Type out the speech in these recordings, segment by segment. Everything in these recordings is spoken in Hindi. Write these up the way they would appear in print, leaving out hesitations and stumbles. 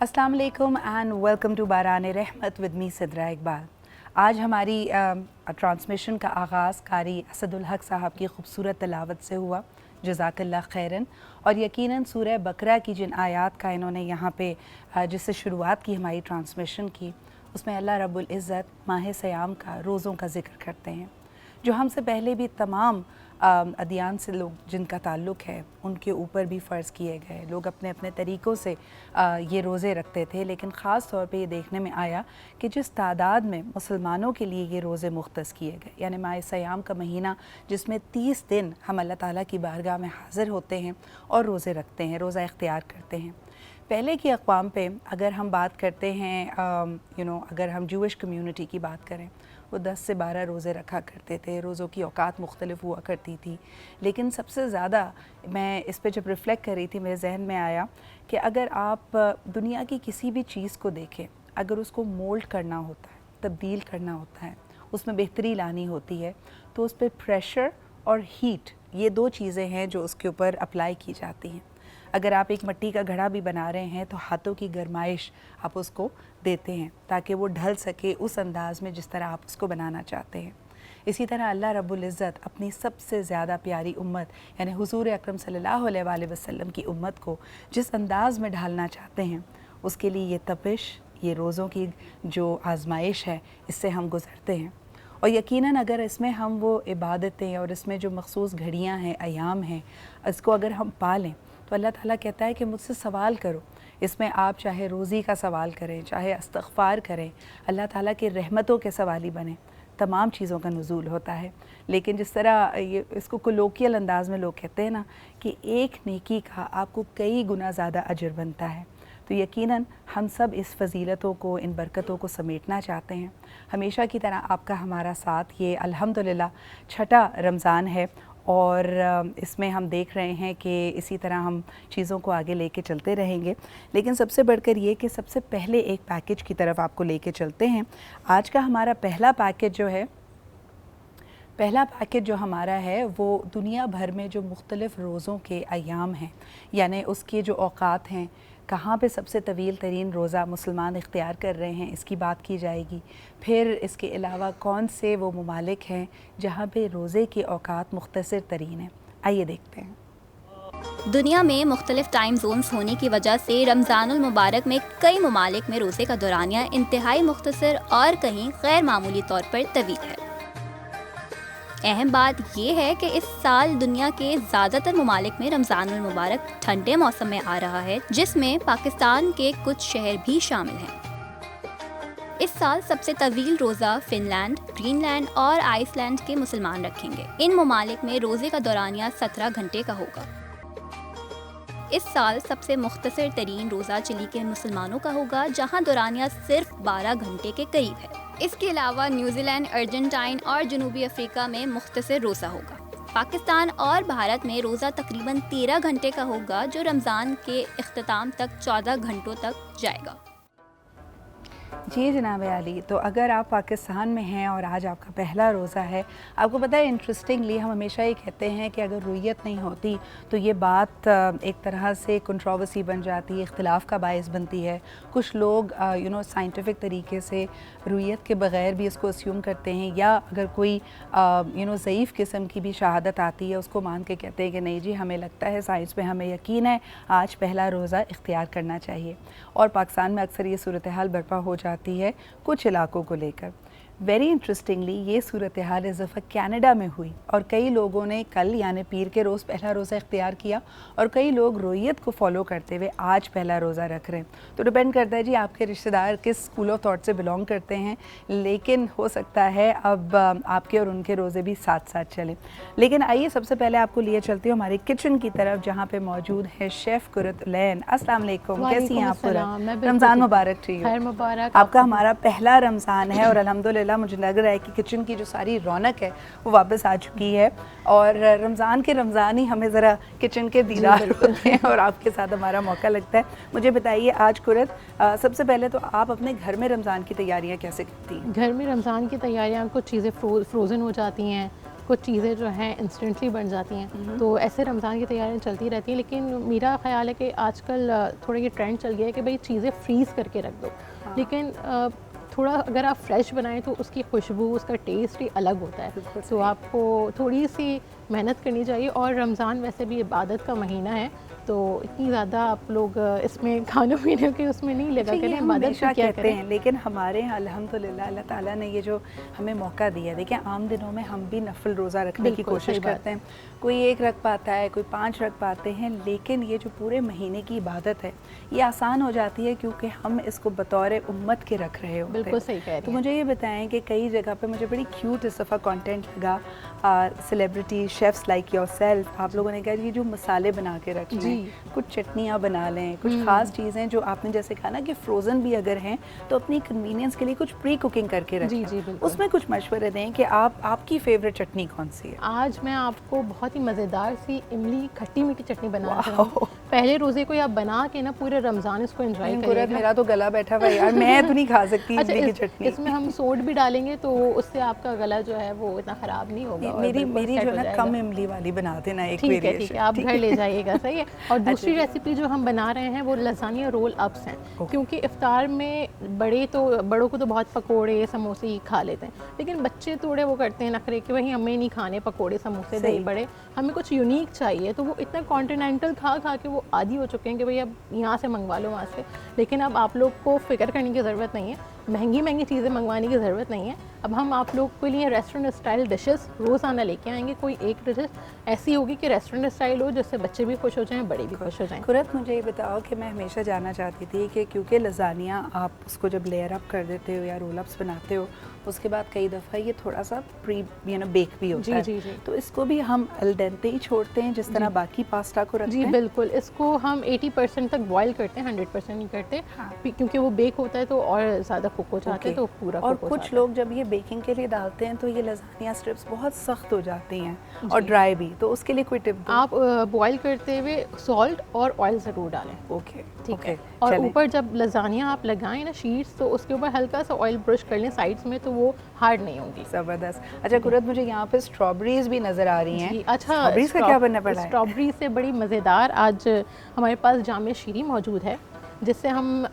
अस्सलाम वालेकुम एंड वेलकम टू बारान रहमत विद मी सिद्रा इकबाल। आज हमारी ट्रांसमिशन का आगाज़ कारी असदुल हक साहब की खूबसूरत तिलावत से हुआ, जज़ाकल्लाह खैरन। और यकीनन सूरह बकरा की जिन आयात का इन्होंने यहाँ पे जिससे शुरुआत की हमारी ट्रांसमिशन की, उसमें अल्लाह रब्बुल इज़्ज़त माह सयाम का, रोज़ों का ज़िक्र करते हैं, जो हमसे पहले भी तमाम अदियान से लोग जिनका ताल्लुक़ है उनके ऊपर भी फ़र्ज़ किए गए। लोग अपने अपने तरीक़ों से ये रोज़े रखते थे, लेकिन ख़ास तौर पे ये देखने में आया कि जिस तादाद में मुसलमानों के लिए ये रोज़े मुख्तस किए गए, यानी माह सयाम का महीना जिसमें 30 दिन हम अल्लाह ताला की बारगाह में हाज़िर होते हैं और रोज़े रखते हैं, रोज़ा इख्तियार करते हैं। पहले की अक़वाम पे अगर हम बात करते हैं अगर हम जूइश कम्यूनिटी की बात करें, वो 10 से 12 रोज़े रखा करते थे। रोज़ों की औकात मुख्तलिफ हुआ करती थी, लेकिन सबसे ज़्यादा मैं इस पे जब रिफ़्लेक्ट कर रही थी, मेरे जहन में आया कि अगर आप दुनिया की किसी भी चीज़ को देखें, अगर उसको मोल्ड करना होता है, तब्दील करना होता है, उसमें बेहतरी लानी होती है, तो उस पर प्रेशर और हीट, ये दो चीज़ें हैं जो उसके ऊपर अप्लाई की जाती हैं। अगर आप एक मिट्टी का घड़ा भी बना रहे हैं तो हाथों की गर्माइश आप उसको देते हैं ताकि वो ढल सके उस अंदाज़ में जिस तरह आप उसको बनाना चाहते हैं। इसी तरह अल्लाह रब्बुल इज़्ज़त अपनी सबसे ज़्यादा प्यारी उम्मत यानी हुज़ूर अकरम सल्लल्लाहु अलैहि वसल्लम की उम्मत को जिस अंदाज़ में ढालना चाहते हैं, उसके लिए ये तपिश, ये रोज़ों की जो आज़माइश है, इससे हम गुज़रते हैं। और यकीनन अगर इसमें हम वो इबादतें और इसमें जो मख़सूस घड़ियाँ हैं, अयाम हैं, इसको अगर हम पालें तो अल्लाह ताला कहता है कि मुझसे सवाल करो। इसमें आप चाहे रोज़ी का सवाल करें, चाहे इस्तग़फ़ार करें, अल्लाह ताला की रहमतों के सवाली बने, तमाम चीज़ों का नुज़ूल होता है। लेकिन जिस तरह ये इसको कोलोकियल अंदाज़ में लोग कहते हैं ना कि एक नेकी का आपको कई गुना ज़्यादा अजर बनता है, तो यकीनन हम सब इस फ़जीलतों को, इन बरकतों को समेटना चाहते हैं। हमेशा की तरह आपका हमारा साथ ये अल्हम्दुलिल्लाह छठा रमज़ान है और इसमें हम देख रहे हैं कि इसी तरह हम चीज़ों को आगे लेके चलते रहेंगे। लेकिन सबसे बढ़कर ये कि सबसे पहले एक पैकेज की तरफ आपको लेके चलते हैं। आज का हमारा पहला पैकेज जो हमारा है वो दुनिया भर में जो मुख्तलिफ़ रोज़ों के अयाम हैं, यानी उसके जो औक़ात हैं, कहाँ पे सबसे तवील तरीन रोज़ा मुसलमान इख्तियार कर रहे हैं, इसकी बात की जाएगी। फिर इसके अलावा कौन से वो ममालिक हैं जहाँ पे रोज़े की औक़ात मुख्तसर तरीन है। आइए देखते हैं। दुनिया में मुख्तलिफ टाइम जोन्स होने की वजह से रमज़ानुल मुबारक में कई ममालिक में रोज़े का दौरानिया इंतहाई मुख्तसर और कहीं गैर मामूली तौर पर तवील है। अहम बात यह है कि इस साल दुनिया के ज़्यादातर ममालिक में रमज़ानुल मुबारक ठंडे मौसम में आ रहा है, जिसमें पाकिस्तान के कुछ शहर भी शामिल हैं। इस साल सबसे तवील रोज़ा फिनलैंड, ग्रीनलैंड और आइसलैंड के मुसलमान रखेंगे। इन ममालिक में रोज़े का दौरानिया 17 घंटे का होगा। इस साल सबसे मुख्तसर तरीन रोज़ा चिली के मुसलमानों का होगा, जहां दौरानिया सिर्फ 12 घंटे के करीब है। इसके अलावा न्यूजीलैंड, अर्जेंटाइन और जनूबी अफ्रीका में मुख्तसर रोज़ा होगा। पाकिस्तान और भारत में रोज़ा तकरीबन 13 घंटे का होगा, जो रमज़ान के इख्तिताम तक 14 घंटों तक जाएगा। जी जनाब आली, तो अगर आप पाकिस्तान में हैं और आज आपका पहला रोज़ा है, आपको पता है इंटरेस्टिंगली हम हमेशा ये कहते हैं कि अगर रुयत नहीं होती तो ये बात एक तरह से कंट्रोवर्सी बन जाती है, इख्तिलाफ़ का बायस बनती है। कुछ लोग साइंटिफिक तरीके से रुयत के बग़ैर भी इसको अस्यूम करते हैं, या अगर कोई ज़ईफ़ किस्म की भी शहादत आती है उसको मान के कहते हैं कि नहीं जी, हमें लगता है साइंस पे हमें यकीन है, आज पहला रोज़ा इख्तियार करना चाहिए। और पाकिस्तान में अक्सर ये सूरत हाल बर्पा हो जाती है कुछ इलाकों को लेकर। वेरी इंटरेस्टिंगली ये सूरत हाल इस दफ़ा कनाडा में हुई और कई लोगों ने कल यानी पीर के रोज़ पहला रोज़ा इख्तियार किया और कई लोग रोयत को फॉलो करते हुए आज पहला रोज़ा रख रहे हैं। तो डिपेंड करता है जी आपके रिश्तेदार किस स्कूल ऑफ थॉट से बिलोंग करते हैं, लेकिन हो सकता है अब आपके और उनके रोज़े भी साथ साथ चलें। लेकिन आइए सबसे पहले आपको लिए चलती हूँ हमारी किचन की तरफ, जहाँ पर मौजूद है शेफ़ कुरतुलैन। अस्सलाम वालेकुम, कैसी हैं आप? रमज़ान मुबारक टू यू। मुबारक। आपका हमारा पहला रमज़ान है और अल्हम्दुलिल्लाह मुझे लग रहा है कि किचन की जो सारी रौनक है वो वापस आ चुकी है और रमज़ान के रमज़ान ही हमें ज़रा किचन के दीदार होते हैं और आपके साथ हमारा मौका लगता है। मुझे बताइए आज कुरत, सबसे पहले तो आप अपने घर में रमज़ान की तैयारियाँ कैसे करती हैं? घर में रमज़ान की तैयारियाँ, कुछ चीज़ें फ्रोज़न हो जाती हैं, कुछ चीज़ें जो हैं इंस्टेंटली बन जाती हैं, तो ऐसे रमज़ान की तैयारियां चलती रहती हैं। लेकिन मेरा ख़्याल है कि आजकल थोड़ा ये ट्रेंड चल गया है कि भाई चीज़ें फ्रीज़ करके रख दो। लेकिन थोड़ा अगर आप फ्रेश बनाएं तो उसकी खुशबू, उसका टेस्ट ही अलग होता है। तो आपको थोड़ी सी मेहनत करनी चाहिए। और रमज़ान वैसे भी इबादत का महीना है, तो इतनी ज़्यादा आप लोग इसमें खाने पीने के उसमें नहीं लगा करें, इबादत क्या क्या कहते करें। हैं, लेकिन हमारे यहाँ अल्हम्दुलिल्लाह अल्लाह ताला ने ये जो हमें मौका दिया है, देखिए आम दिनों में हम भी नफल रोज़ा रखने की बिल्कुल, कोशिश सही बात करते हैं, कोई 1 रख पाता है, कोई 5 रख पाते हैं, लेकिन ये जो पूरे महीने की इबादत है ये आसान हो जाती है क्योंकि हम इसको बतौर उम्मत के रख रहे होते हैं। बिल्कुल सही कह रही तो हैं। मुझे ये बताएं कि कई जगह पे मुझे बड़ी क्यूट इस दफ़ा कंटेंट लगा, सेलिब्रिटी शेफ्स लाइक योरसेल्फ, आप लोगों ने कहा ये जो मसाले बना के रख लें, कुछ चटनियाँ बना लें, कुछ ख़ास चीज़ें जो आपने जैसे कहा ना कि फ्रोज़न भी अगर हैं तो अपनी कन्वीनियंस के लिए कुछ प्री कुकिंग करके रखें। जी, बिल्कुल। उसमें कुछ मशवरे दें कि आपकी फ़ेवरेट चटनी कौन सी है? आज मैं आपको बहुत ही मज़ेदार सी इमली खट्टी मीठी चटनी बनाना चाहूँगी। पहले रोज़े को आप बना के ना पूरे रमज़ान इसको एंजॉय करिएगा। मेरा तो गला बैठा हुआ है यार, मैं तो नहीं खा सकती अच्छा, इमली की चटनी। इसमें हम सोड भी डालेंगे तो उससे आपका गला जो है वो इतना ख़राब नहीं होगा। और मेरी बिल्कुल जो सेट है हो ना जाएगा। कम इमली वाली बना देना एक ठीक है, वेरिएशन। आप घर ले जाइएगा, सही है। और दूसरी अच्छा। रेसिपी जो हम बना रहे हैं वो लसानिया रोल अप्स हैं। क्योंकि इफ्तार में बड़ों को तो बहुत पकोड़े समोसे ही खा लेते हैं, लेकिन बच्चे थोड़े वो करते हैं नखरे कि भाई हमें नहीं खाने पकोड़े समोसे दही बड़े, हमें कुछ यूनिक चाहिए। तो वो इतना कॉन्टिनेंटल खा खा के वो आदी हो चुके हैं कि भाई अब यहाँ से मंगवा लो, वहाँ से। लेकिन अब आप लोग को फ़िक्र करने की ज़रूरत नहीं है, महंगी चीज़ें मंगवाने की ज़रूरत नहीं है। अब हम आप लोग के लिए रेस्टोरेंट स्टाइल डिशेस रोज़ाना लेके आएंगे। कोई एक डिश ऐसी होगी कि रेस्टोरेंट स्टाइल हो, जिससे बच्चे भी खुश हो जाएं, बड़े भी खुश हो जाएं। कुरत, मुझे ये बताओ कि मैं हमेशा जानना चाहती थी कि क्योंकि लजानिया आप उसको जब लेयर अप कर देते हो या रोल अप्स बनाते हो, उसके बाद कई दफ़ा ये थोड़ा सा बेक भी होता है। जी। तो इसको भी हम अल डेंटे ही छोड़ते हैं जिस तरह बाकी पास्ता को रखते हैं? जी बिल्कुल, इसको हम 80% तक बॉईल करते हैं, 100% नहीं करते। हाँ। क्योंकि वो बेक होता है तो और ज़्यादा कुक हो जाता है, तो पूरा और कुक हो कुछ जाता है। लोग जब ये बेकिंग के लिए डालते हैं तो ये लजानिया स्ट्रिप्स बहुत सख्त हो जाती हैं और ड्राई भी, तो उसके लिए कोई टिप दो? आप बॉईल करते हुए सॉल्ट और ऑयल ज़रूर डालें। ओके, ठीक है। और ऊपर जब लजानिया आप लगाएं ना शीट्स, तो उसके ऊपर हल्का सा ऑयल ब्रश कर लें साइड्स में, तो वो हार्ड नहीं होंगी। ज़बरदस्त। अच्छा कुरत, मुझे यहाँ पे स्ट्रॉबेरीज भी नज़र आ रही हैं। अच्छा, स्ट्रॉबेरीज का क्या बनना पड़ा है? स्ट्रॉबेरी से बड़ी मज़ेदार आज हमारे पास जामे शीरी मौजूद है, जिससे हम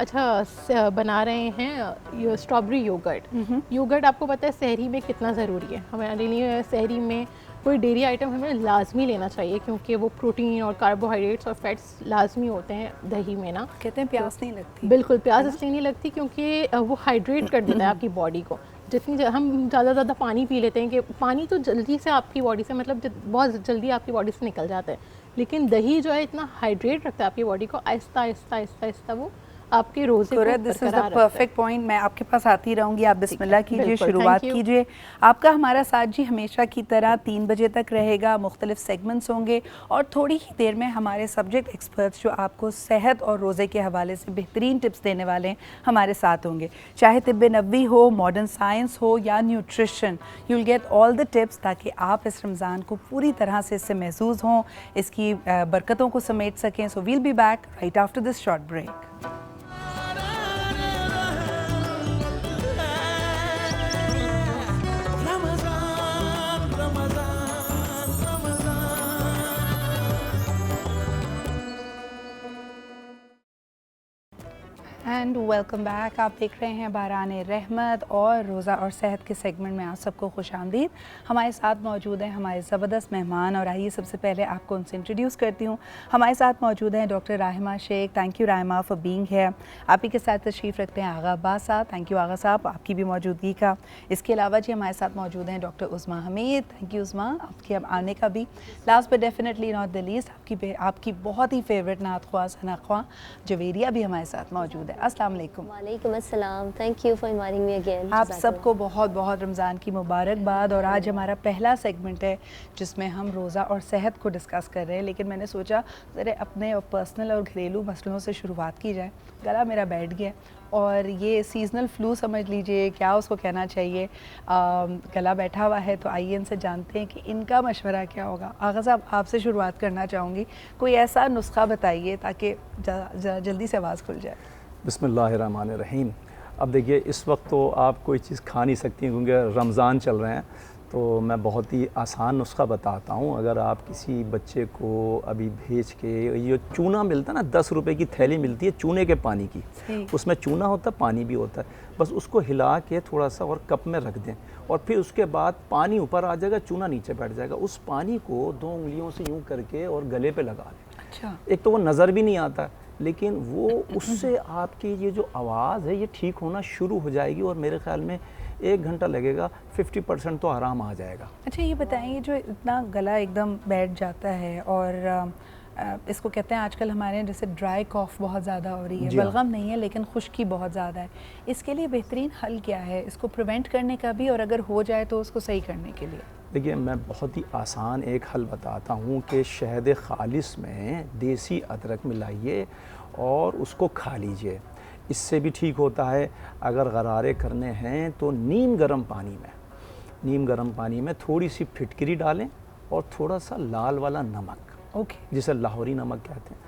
बना रहे हैं स्ट्रॉबेरी योगर्ट। योगर्ट आपको पता है सहरी में कितना ज़रूरी है। हमारे लिए सहरी में कोई डेयरी आइटम हमें लाजमी लेना चाहिए, क्योंकि वो प्रोटीन और कार्बोहाइड्रेट्स और फैट्स लाजमी होते हैं दही में ना। कहते हैं प्यास नहीं लगती। बिल्कुल, प्यास इसलिए नहीं लगती क्योंकि वो हाइड्रेट कर देता है आपकी बॉडी को। जितनी हम ज़्यादा पानी पी लेते हैं कि पानी तो जल्दी से आपकी बॉडी से बहुत जल्दी आपकी बॉडी से निकल जाता है, लेकिन दही जो है इतना हाइड्रेट रखता है आपकी बॉडी को, आहिस्ता आहिस्ता वो आपके रोज़े को this is the perfect point. मैं आपके पास आती रहूँगी, आप बिस्मिल्लाह कीजिए, शुरुआत कीजिए। आपका हमारा साथ जी हमेशा की तरह 3 बजे तक रहेगा। मुख्तलिफ सेगमेंट्स होंगे और थोड़ी ही देर में हमारे सब्जेक्ट एक्सपर्ट्स जो आपको सेहत और रोज़े के हवाले से बेहतरीन टिप्स देने वाले हैं हमारे साथ होंगे। चाहे तिब्बे नबवी हो, मॉडर्न साइंस हो या nutrition, you will get all the tips ताकि आप इस रमज़ान को पूरी तरह से इससे महसूस हों, इसकी बरकतों को समेट सकें। So we'll be back right after this short break. And welcome back. आप देख रहे हैं बाराने रहमत और रोज़ा और सेहत के सेगमेंट में आप सबको खुशामदीद। हमारे साथ मौजूद हैं हमारे ज़बरदस्त मेहमान, और आइए सबसे पहले आपको उनसे इंट्रोड्यूस करती हूँ। हमारे साथ मौजूद हैं doctor Rahima Sheikh. Thank you Rahima for being here. आप ही के साथ तशरीफ़ रखते हैं आगा अब्बास साहब। थैंक यू आगा साहब आपकी भी मौजूदगी का। इसके अलावा जी हमारे साथ मौजूद हैं doctor Usma Hamid. Thank you उस्मा आपके अब आने का भी। Last but definitely not the least आपकी बहुत ही फेवरेट नात ख्वाह सना ख्वाह जवेरिया भी हमारे साथ मौजूद है। अस्सलाम वालेकुम। वालेकुम अस्सलाम, thank you for inviting me again. आप सबको बहुत बहुत रमज़ान की मुबारकबाद। और आज हमारा पहला सेगमेंट है जिसमें हम रोज़ा और सेहत को डिस्कस कर रहे हैं, लेकिन मैंने सोचा ज़रा अपने पर्सनल और घरेलू मसलों से शुरुआत की जाए। गला मेरा बैठ गया और ये सीजनल फ्लू समझ लीजिए, क्या उसको कहना चाहिए, गला बैठा हुआ है। तो आइए इनसे जानते हैं कि इनका मशवरा क्या होगा। आगा साहब आपसे शुरुआत करना चाहूँगी, कोई ऐसा नुस्खा बताइए ताकि जल्दी से आवाज़ खुल जाए। बिस्मिल्लाहिर्रहमानिर्रहीम। अब देखिए, इस वक्त तो आप कोई चीज़ खा नहीं सकती क्योंकि रमज़ान चल रहे हैं, तो मैं बहुत ही आसान नुस्खा बताता हूँ। अगर आप किसी बच्चे को अभी भेज के, ये चूना मिलता है ना, 10 रुपए की थैली मिलती है चूने के पानी की, उसमें चूना होता है, पानी भी होता है, बस उसको हिला के थोड़ा सा और कप में रख दें और फिर उसके बाद पानी ऊपर आ जाएगा, चूना नीचे बैठ जाएगा। उस पानी को 2 उंगलियों से यूँ करके और गले पे लगा लें। अच्छा। एक तो वो नज़र भी नहीं आता, लेकिन वो उससे आपकी ये जो आवाज़ है ये ठीक होना शुरू हो जाएगी और मेरे ख्याल में 1 घंटा लगेगा, 50% तो आराम आ जाएगा। अच्छा, ये बताएंगे जो इतना गला एकदम बैठ जाता है और इसको कहते हैं आजकल हमारे यहाँ जैसे ड्राई कॉफ़ बहुत ज़्यादा हो रही है, बलगम नहीं है लेकिन खुश्की बहुत ज़्यादा है, इसके लिए बेहतरीन हल क्या है, इसको प्रिवेंट करने का भी और अगर हो जाए तो उसको सही करने के लिए? देखिए, मैं बहुत ही आसान एक हल बताता हूँ कि शहद खालिस में देसी अदरक मिलाइए और उसको खा लीजिए, इससे भी ठीक होता है। अगर गरारे करने हैं तो नीम गर्म पानी में थोड़ी सी फिटकरी डालें और थोड़ा सा लाल वाला नमक, ओके, जिसे लाहौरी नमक कहते हैं,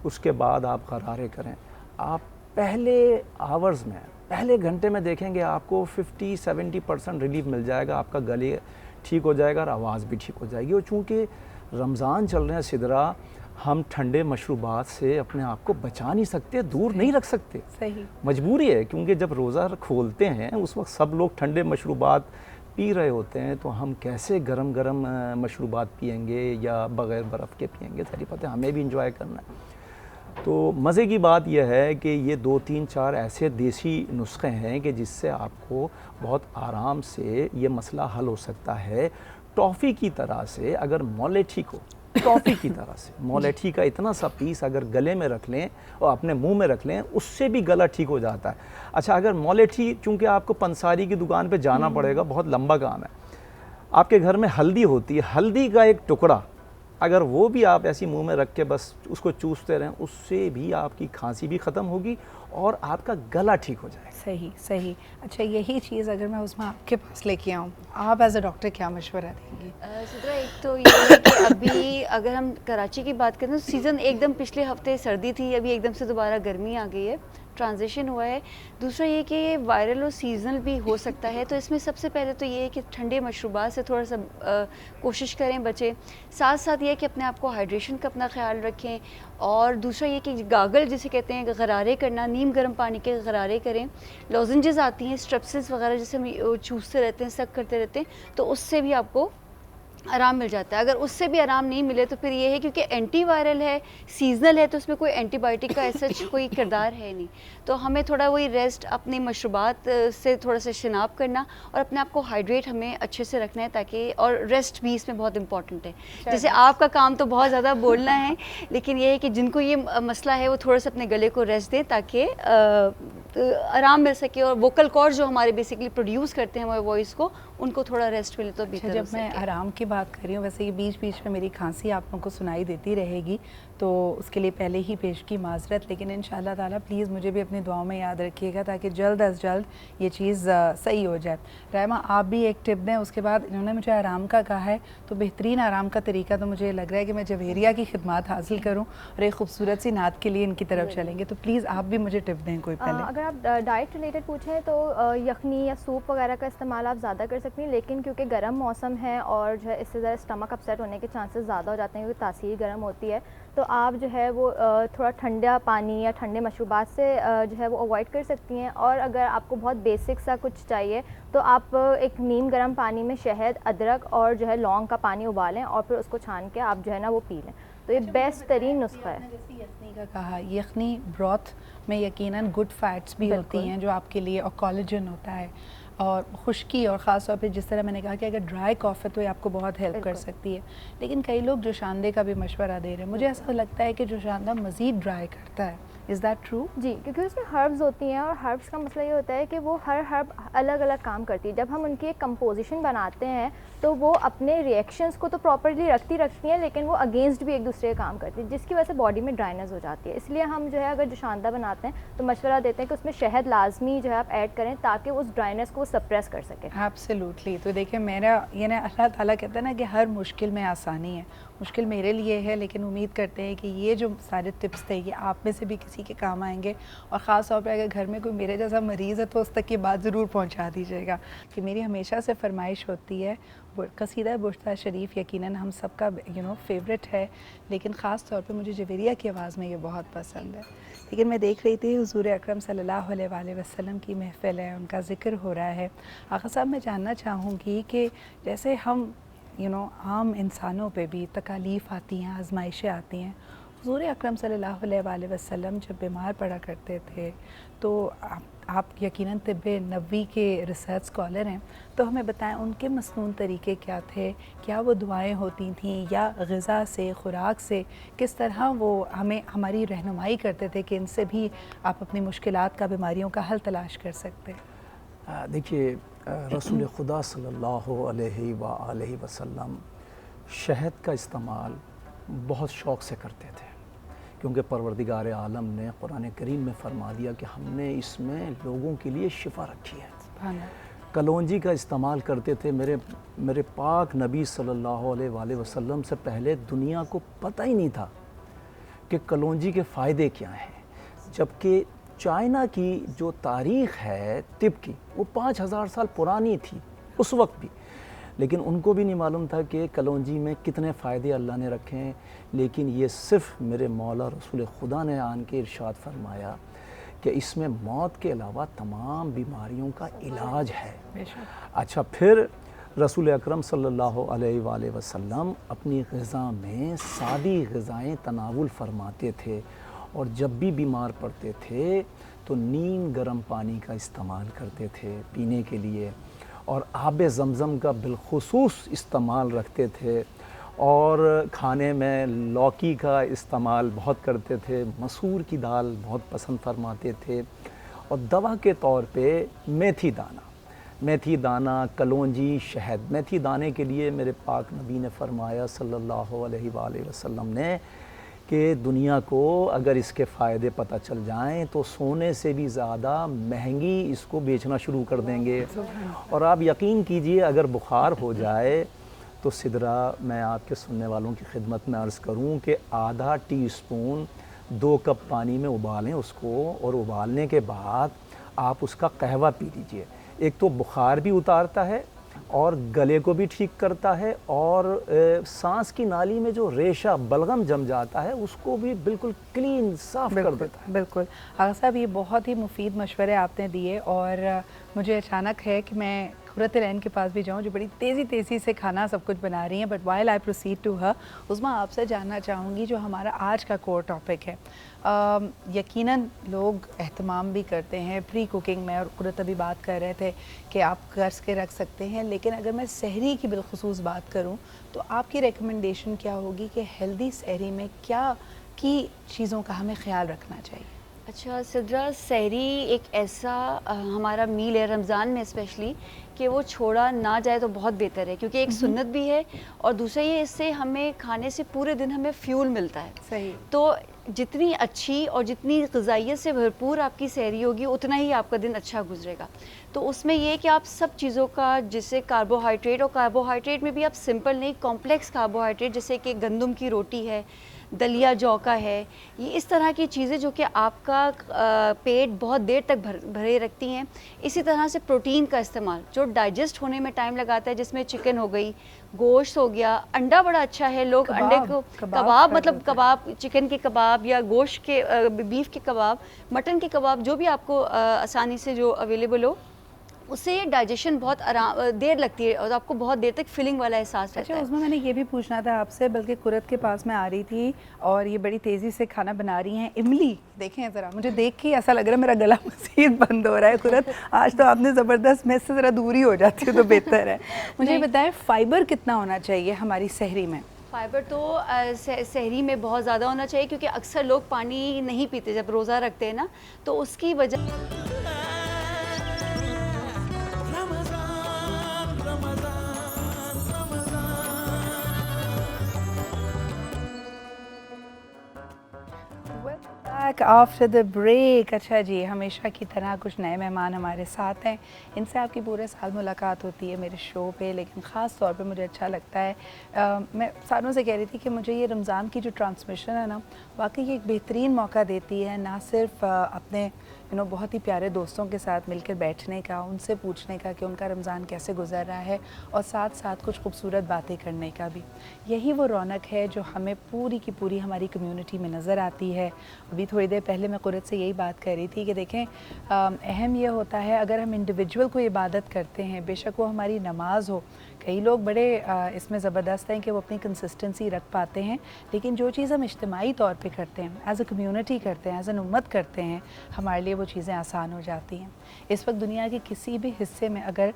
उसके बाद आप गरारे करें। आप पहले आवर्स में, पहले घंटे में देखेंगे आपको 50-70% रिलीफ मिल जाएगा, आपका गले ठीक हो जाएगा और आवाज़ भी ठीक हो जाएगी। और चूँकि रमज़ान चल रहे हैं सिदरा, हम ठंडे मशरूबात से अपने आप को बचा नहीं सकते, दूर नहीं रख सकते, सही मजबूरी है, क्योंकि जब रोज़ा खोलते हैं उस वक्त सब लोग ठंडे मशरूबात पी रहे होते हैं, तो हम कैसे गरम गरम मशरूबात पिएंगे या बग़ैर बर्फ़ के पिएंगे? सारी पता है, हमें भी इंजॉय करना है। तो मज़े की बात यह है कि ये 2-3-4 ऐसे देसी नुस्खे हैं कि जिससे आपको बहुत आराम से ये मसला हल हो सकता है। टॉफ़ी की तरह से अगर मोलेठी को, टॉफ़ी की तरह से मोलेठी का इतना सा पीस अगर गले में रख लें और अपने मुंह में रख लें, उससे भी गला ठीक हो जाता है। अच्छा, अगर मोलेठी, चूँकि आपको पंसारी की दुकान पे जाना पड़ेगा, बहुत लंबा काम है, आपके घर में हल्दी होती है, हल्दी का एक टुकड़ा अगर वो भी आप ऐसी मुंह में रख के बस उसको चूसते रहें, उससे भी आपकी खांसी भी ख़त्म होगी और आपका गला ठीक हो जाएगा। सही सही। अच्छा, यही चीज़ अगर मैं उसमें आपके पास लेके आऊँ, आप एज अ डॉक्टर क्या मशवरा देंगी? सिद्रा, एक तो ये है कि अभी अगर हम कराची की बात करें तो सीज़न एकदम पिछले हफ्ते सर्दी थी, अभी एकदम से दोबारा गर्मी आ गई है, ट्रांजिशन हुआ है। दूसरा ये कि ये वायरल और सीजनल भी हो सकता है, तो इसमें सबसे पहले तो ये है कि ठंडे मशरूबात से थोड़ा सा कोशिश करें बचें। साथ साथ ये कि अपने आप को हाइड्रेशन का अपना ख्याल रखें। और दूसरा ये कि गागल जिसे कहते हैं, गरारे करना, नीम गर्म पानी के गरारे करें। लॉजेंजेस आती हैं, स्ट्रेप्सिस वगैरह, जैसे हम चूसते रहते हैं, सक करते रहते हैं, तो उससे भी आपको आराम मिल जाता है। अगर उससे भी आराम नहीं मिले तो फिर ये है, क्योंकि एंटी वायरल है, सीजनल है, तो उसमें कोई एंटीबायोटिक का ऐसा कोई किरदार है नहीं, तो हमें थोड़ा वही रेस्ट, अपनी मशरूबात से थोड़ा सा शनाब करना और अपने आप को हाइड्रेट हमें अच्छे से रखना है, ताकि, और रेस्ट भी इसमें बहुत इंपॉर्टेंट है। जैसे आपका काम तो बहुत ज़्यादा बोलना है, लेकिन ये है कि जिनको ये मसला है वो थोड़ा सा अपने गले को रेस्ट दें ताकि आराम मिल सके, और वोकल कॉर्ड जो हमारे बेसिकली प्रोड्यूस करते हैं हमारे वॉइस को, उनको थोड़ा रेस्ट मिले तो बेहतर हो जब सके। मैं आराम की बात कर रही हूँ, वैसे ये बीच बीच में मेरी खांसी आप लोगों को सुनाई देती रहेगी, तो उसके लिए पहले ही पेश की माजरत, लेकिन इंशाल्लाह ताला प्लीज़ मुझे भी अपनी दुआओं में याद रखिएगा ताकि जल्द अज जल्द ये चीज़ सही हो जाए। रायमा, आप भी एक टिप दें। उसके बाद इन्होंने मुझे आराम का कहा है, तो बेहतरीन आराम का तरीका तो मुझे लग रहा है कि मैं जवेरिया की खिदमत हासिल करूँ और एक खूबसूरत सी नात के लिए इनकी तरफ चलेंगे, तो प्लीज़ आप भी मुझे टिप दें कोई पहले। अगर आप डाइट रिलेटेड पूछें तो यखनी या सूप वगैरह का इस्तेमाल आप ज़्यादा कर सकती हैं, लेकिन क्योंकि गर्म मौसम है और जो है इससे ज़रा स्टमक अपसेट होने के चांसेस ज़्यादा हो जाते हैं, क्योंकि तासीर गर्म होती है, तो आप जो है वो थोड़ा ठंडा पानी या ठंडे मशरूबात से जो है वो अवॉइड कर सकती हैं। और अगर आपको बहुत बेसिक सा कुछ चाहिए तो आप एक नीम गर्म पानी में शहद, अदरक और जो है लौंग का पानी उबालें और फिर उसको छान के आप जो है ना वो पी लें, तो ये बेस्ट तरीन नुस्खा है। जैसे यखनी का कहा, यखनी ब्रॉथ में यकीनन गुड फैट्स भी होती हैं जो आपके लिए, और कोलेजन होता है, और खुश्की, और ख़ास तौर पे जिस तरह मैंने कहा कि अगर ड्राई कॉफ़ है तो ये आपको बहुत हेल्प कर सकती है। लेकिन कई लोग जोशानदे का भी मशवरा दे रहे हैं, मुझे ऐसा लगता है कि जोशानदा मज़ीद ड्राई करता है। Is that true? जी, क्योंकि उसमें हर्ब्स होती हैं और हर्ब्स का मसला ये होता है कि वो हर हर्ब अलग अलग काम करती है। जब हम उनकी एक कंपोजिशन बनाते हैं तो वो अपने रिएक्शंस को तो प्रॉपर्ली रखती हैं, लेकिन वो अगेंस्ट भी एक दूसरे का काम करती है, जिसकी वजह से बॉडी में ड्राइनेस हो जाती है। इसलिए हम जो है अगर जोशानदा बनाते हैं तो मशवरा देते हैं कि उसमें शहद लाजमी जो है आप ऐड करें ताकि उस ड्राइनेस को सप्रेस कर सकें। एब्सोल्युटली। तो देखिए, मेरा ये ना, अल्लाह ताला कहता है ना कि हर मुश्किल में आसानी है, मुश्किल मेरे लिए है, लेकिन उम्मीद करते हैं कि ये जो सारे टिप्स थे ये आप में से भी किसी के काम आएंगे, और ख़ास तौर पर अगर घर में कोई मेरे जैसा मरीज़ है तो उस तक की बात ज़रूर पहुंचा दीजिएगा। कि मेरी हमेशा से फरमाइश होती है, कसीदा बुश्ता शरीफ यकीनन हम सबका फेवरेट है, लेकिन ख़ास तौर पे मुझे जवेरिया की आवाज़ में ये बहुत पसंद है। लेकिन मैं देख रही थी हुज़ूर अकरम सल्लल्लाहु अलैहि वसल्लम की महफ़िल है, उनका ज़िक्र हो रहा है। आक़ा साहब, मैं जानना चाहूँगी कि जैसे हम आम इंसानों पे भी तकालीफ़ आती हैं, आजमाइशें आती हैं, हुज़ूर अकरम सल्लल्लाहु अलैहि वसल्लम जब बीमार पड़ा करते थे तो आप यकीनन तिब्बे नबवी के रिसर्च स्कॉलर हैं, तो हमें बताएं उनके मसनून तरीके क्या थे? क्या वो दुआएं होती थीं या ग़िज़ा से, खुराक से किस तरह वो हमें हमारी रहनुमाई करते थे कि इनसे भी आप अपनी मुश्किलात का, बीमारियों का हल तलाश कर सकते हैं? देखिए, रसूल खुदा सल्लल्लाहु अलैहि वसल्लम शहद का इस्तेमाल बहुत शौक़ से करते थे, क्योंकि परवरदिगार आलम ने कुरान करीम में फरमा दिया कि हमने इसमें लोगों के लिए शिफा रखी है। कलौंजी का इस्तेमाल करते थे। मेरे पाक नबी सल्लल्लाहु अलैहि वसल्लम से पहले दुनिया को पता ही नहीं था कि कलौंजी के फ़ायदे क्या हैं, जबकि चाइना की जो तारीख़ है तिब की वो 5000 साल पुरानी थी उस वक्त भी, लेकिन उनको भी नहीं मालूम था कि कलौंजी में कितने फ़ायदे अल्लाह ने रखे हैं। लेकिन ये सिर्फ़ मेरे मौला रसूल खुदा ने आन के इरशाद फरमाया कि इसमें मौत के अलावा तमाम बीमारियों का इलाज है। अच्छा, फिर रसूल अकरम सल्लल्लाहु अलैहि वसल्लम अपनी ग़िज़ा में सादी ग़िज़ाएँ तनावुल फरमाते थे, और जब भी बीमार पड़ते थे तो नीम गर्म पानी का इस्तेमाल करते थे पीने के लिए, और आब ज़मज़म का बिलख़ुसूस इस्तेमाल रखते थे, और खाने में लौकी का इस्तेमाल बहुत करते थे, मसूर की दाल बहुत पसंद फरमाते थे, और दवा के तौर पे मेथी दाना, कलौंजी, शहद। मेथी दाने के लिए मेरे पाक नबी ने फरमाया सल्लल्लाहु अलैहि वसल्लम ने कि दुनिया को अगर इसके फ़ायदे पता चल जाएं तो सोने से भी ज़्यादा महंगी इसको बेचना शुरू कर देंगे। और आप यकीन कीजिए, अगर बुखार हो जाए तो सिदरा, मैं आपके सुनने वालों की खिदमत में अर्ज़ करूं कि आधा टीस्पून 2 कप पानी में उबालें उसको, और उबालने के बाद आप उसका कहवा पी लीजिए। एक तो बुखार भी उतारता है और गले को भी ठीक करता है, और सांस की नाली में जो रेशा बलगम जम जाता है उसको भी बिल्कुल क्लीन साफ कर देता है। बिल्कुल आगा साहब, ये बहुत ही मुफीद मशवरे आपने दिए, और मुझे अचानक है कि मैं खुरत रैन के पास भी जाऊँ जो बड़ी तेज़ी से खाना सब कुछ बना रही हैं। But while I proceed to her, उसमें आपसे जानना चाहूँगी जो हमारा आज का कोर टॉपिक है। यकीनन लोग एहतमाम भी करते हैं प्री कुकिंग में, और खुरत अभी बात कर रहे थे कि आप कर्ज के रख सकते हैं, लेकिन अगर मैं सहरी की बिलखुसूस बात करूँ तो आपकी रिकमेंडेशन क्या होगी कि हेल्दी सहरी में क्या की चीज़ों का हमें ख्याल रखना चाहिए? अच्छा सिद्रा, सहरी एक ऐसा हमारा मील है रमज़ान में स्पेशली कि वो छोड़ा ना जाए तो बहुत बेहतर है, क्योंकि एक सुन्नत भी है, और दूसरा ये इससे हमें खाने से पूरे दिन हमें फ्यूल मिलता है। सही। तो जितनी अच्छी और जितनी ग़िज़ाइयत से भरपूर आपकी सहरी होगी उतना ही आपका दिन अच्छा गुजरेगा। तो उसमें ये कि आप सब चीज़ों का, जैसे कार्बोहाइड्रेट, और कार्बोहाइड्रेट में भी आप सिंपल नहीं, कॉम्प्लेक्स कार्बोहाइड्रेट जैसे कि गंदम की रोटी है, दलिया जौ का है, ये इस तरह की चीज़ें जो कि आपका पेट बहुत देर तक भरे रखती हैं। इसी तरह से प्रोटीन का इस्तेमाल जो डाइजेस्ट होने में टाइम लगाता है, जिसमें चिकन हो गई, गोश्त हो गया, अंडा बड़ा अच्छा है। लोग अंडे को कबाब मतलब कबाब, चिकन के कबाब या गोश्त के बीफ के कबाब, मटन के कबाब, जो भी आपको आसानी से जो अवेलेबल हो, उससे डाइजेशन बहुत देर लगती है और आपको बहुत देर तक फीलिंग वाला एहसास रहता है। अच्छा, उसमें मैंने ये भी पूछना था आपसे, बल्कि कुरत के पास मैं आ रही थी और ये बड़ी तेज़ी से खाना बना रही हैं इमली। देखें ज़रा, मुझे देख के ऐसा लग रहा है मेरा गला मज़ीद बंद हो रहा है। कुरत, आज तो आपने ज़बरदस्त, मैं इससे ज़रा दूरी हो जाती है तो बेहतर है। मुझे बताएं फ़ाइबर कितना होना चाहिए हमारी सहरी में? फ़ाइबर तो सहरी में बहुत ज़्यादा होना चाहिए, क्योंकि अक्सर लोग पानी नहीं पीते जब रोज़ा रखते हैं ना, तो उसकी वजह बैक आफ्टर द ब्रेक। अच्छा जी, हमेशा की तरह कुछ नए मेहमान हमारे साथ हैं। इनसे आपकी पूरे साल मुलाकात होती है मेरे शो पे, लेकिन ख़ास तौर पे मुझे अच्छा लगता है, मैं सारों से कह रही थी कि मुझे ये रमज़ान की जो ट्रांसमिशन है ना, वाकई एक बेहतरीन मौका देती है, ना सिर्फ अपने बहुत ही प्यारे दोस्तों के साथ मिलकर बैठने का, उनसे पूछने का कि उनका रमज़ान कैसे गुजर रहा है, और साथ साथ कुछ खूबसूरत बातें करने का भी। यही वो रौनक है जो हमें पूरी की पूरी हमारी कम्युनिटी में नज़र आती है। अभी थोड़ी देर पहले मैं कुरत से यही बात कर रही थी कि देखें, अहम ये होता है अगर हम इंडिविजुअल को इबादत करते हैं, बेशक वो हमारी नमाज हो, कई लोग बड़े इसमें ज़बरदस्त हैं कि वो अपनी कंसिस्टेंसी रख पाते हैं, लेकिन जो चीज़ हम इज्तिमाई तौर पे करते हैं, एज अ कम्युनिटी करते हैं, एज एन उम्मत करते हैं, हमारे लिए वो चीज़ें आसान हो जाती हैं। इस वक्त दुनिया के किसी भी हिस्से में अगर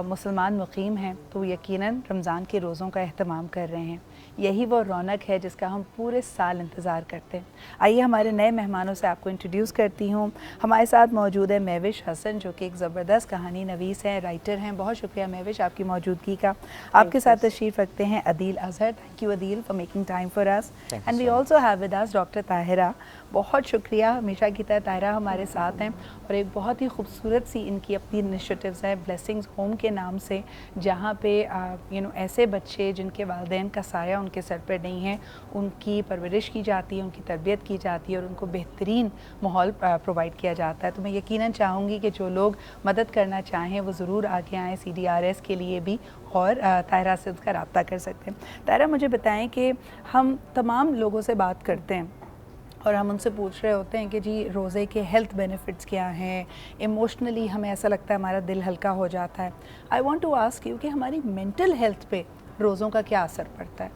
मुसलमान मुकीम हैं तो यकीनन रमज़ान के रोज़ों का अहतमाम कर रहे हैं। यही वो रौनक है जिसका हम पूरे साल इंतज़ार करते हैं। आइए हमारे नए मेहमानों से आपको इंट्रोड्यूस करती हूँ। हमारे साथ मौजूद है महविश हसन, जो कि एक ज़बरदस्त कहानी नवीस हैं, राइटर हैं। बहुत शुक्रिया महविश आपकी मौजूदगी का। आपके साथ तशरीफ़ रखते हैं Adeel Azhar. Thank you Adeel for making time for us. And we also have with us doctor Tahira. बहुत शुक्रिया, हमेशा की तरह ताहिरा हमारे साथ हैं, और एक बहुत ही खूबसूरत सी इनकी अपनी इनिशिएटिव्स है ब्लेसिंग्स होम के नाम से, जहाँ पे ऐसे बच्चे जिनके वालिदैन का साया उनके सर पर नहीं है, उनकी परवरिश की जाती है, उनकी तरबियत की जाती है, और उनको बेहतरीन माहौल प्रोवाइड किया जाता है। तो मैं यकीनन चाहूँगी कि जो लोग मदद करना चाहें वो ज़रूर आगे आएँ CDRS के लिए भी, और ताहिरा से उसका रब्ता कर सकते हैं। ताहिरा, मुझे बताएं कि हम तमाम लोगों से बात करते हैं और हम उनसे पूछ रहे होते हैं कि जी रोज़े के हेल्थ बेनिफिट्स क्या हैं, इमोशनली हमें ऐसा लगता है हमारा दिल हल्का हो जाता है। I want to ask you कि हमारी मेंटल हेल्थ पे रोज़ों का क्या असर पड़ता है?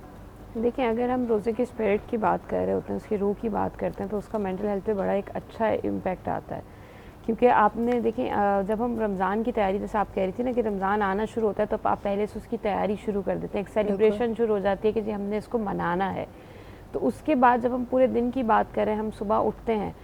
देखिए, अगर हम रोज़े के स्पिरिट की बात कर रहे होते हैं, उसकी रूह की बात करते हैं, तो उसका मेंटल हेल्थ पे बड़ा एक अच्छा इम्पैक्ट आता है। क्योंकि आपने देखें, जब हम रमज़ान की तैयारी, जैसे आप कह रही थी ना कि रमज़ान आना शुरू होता है, तो आप पहले से उसकी तैयारी शुरू कर देते हैं, एक सेलिब्रेशन शुरू हो जाती है कि जी हमने इसको मनाना है। तो उसके बाद जब हम पूरे दिन की बात करें, हम सुबह उठते हैं,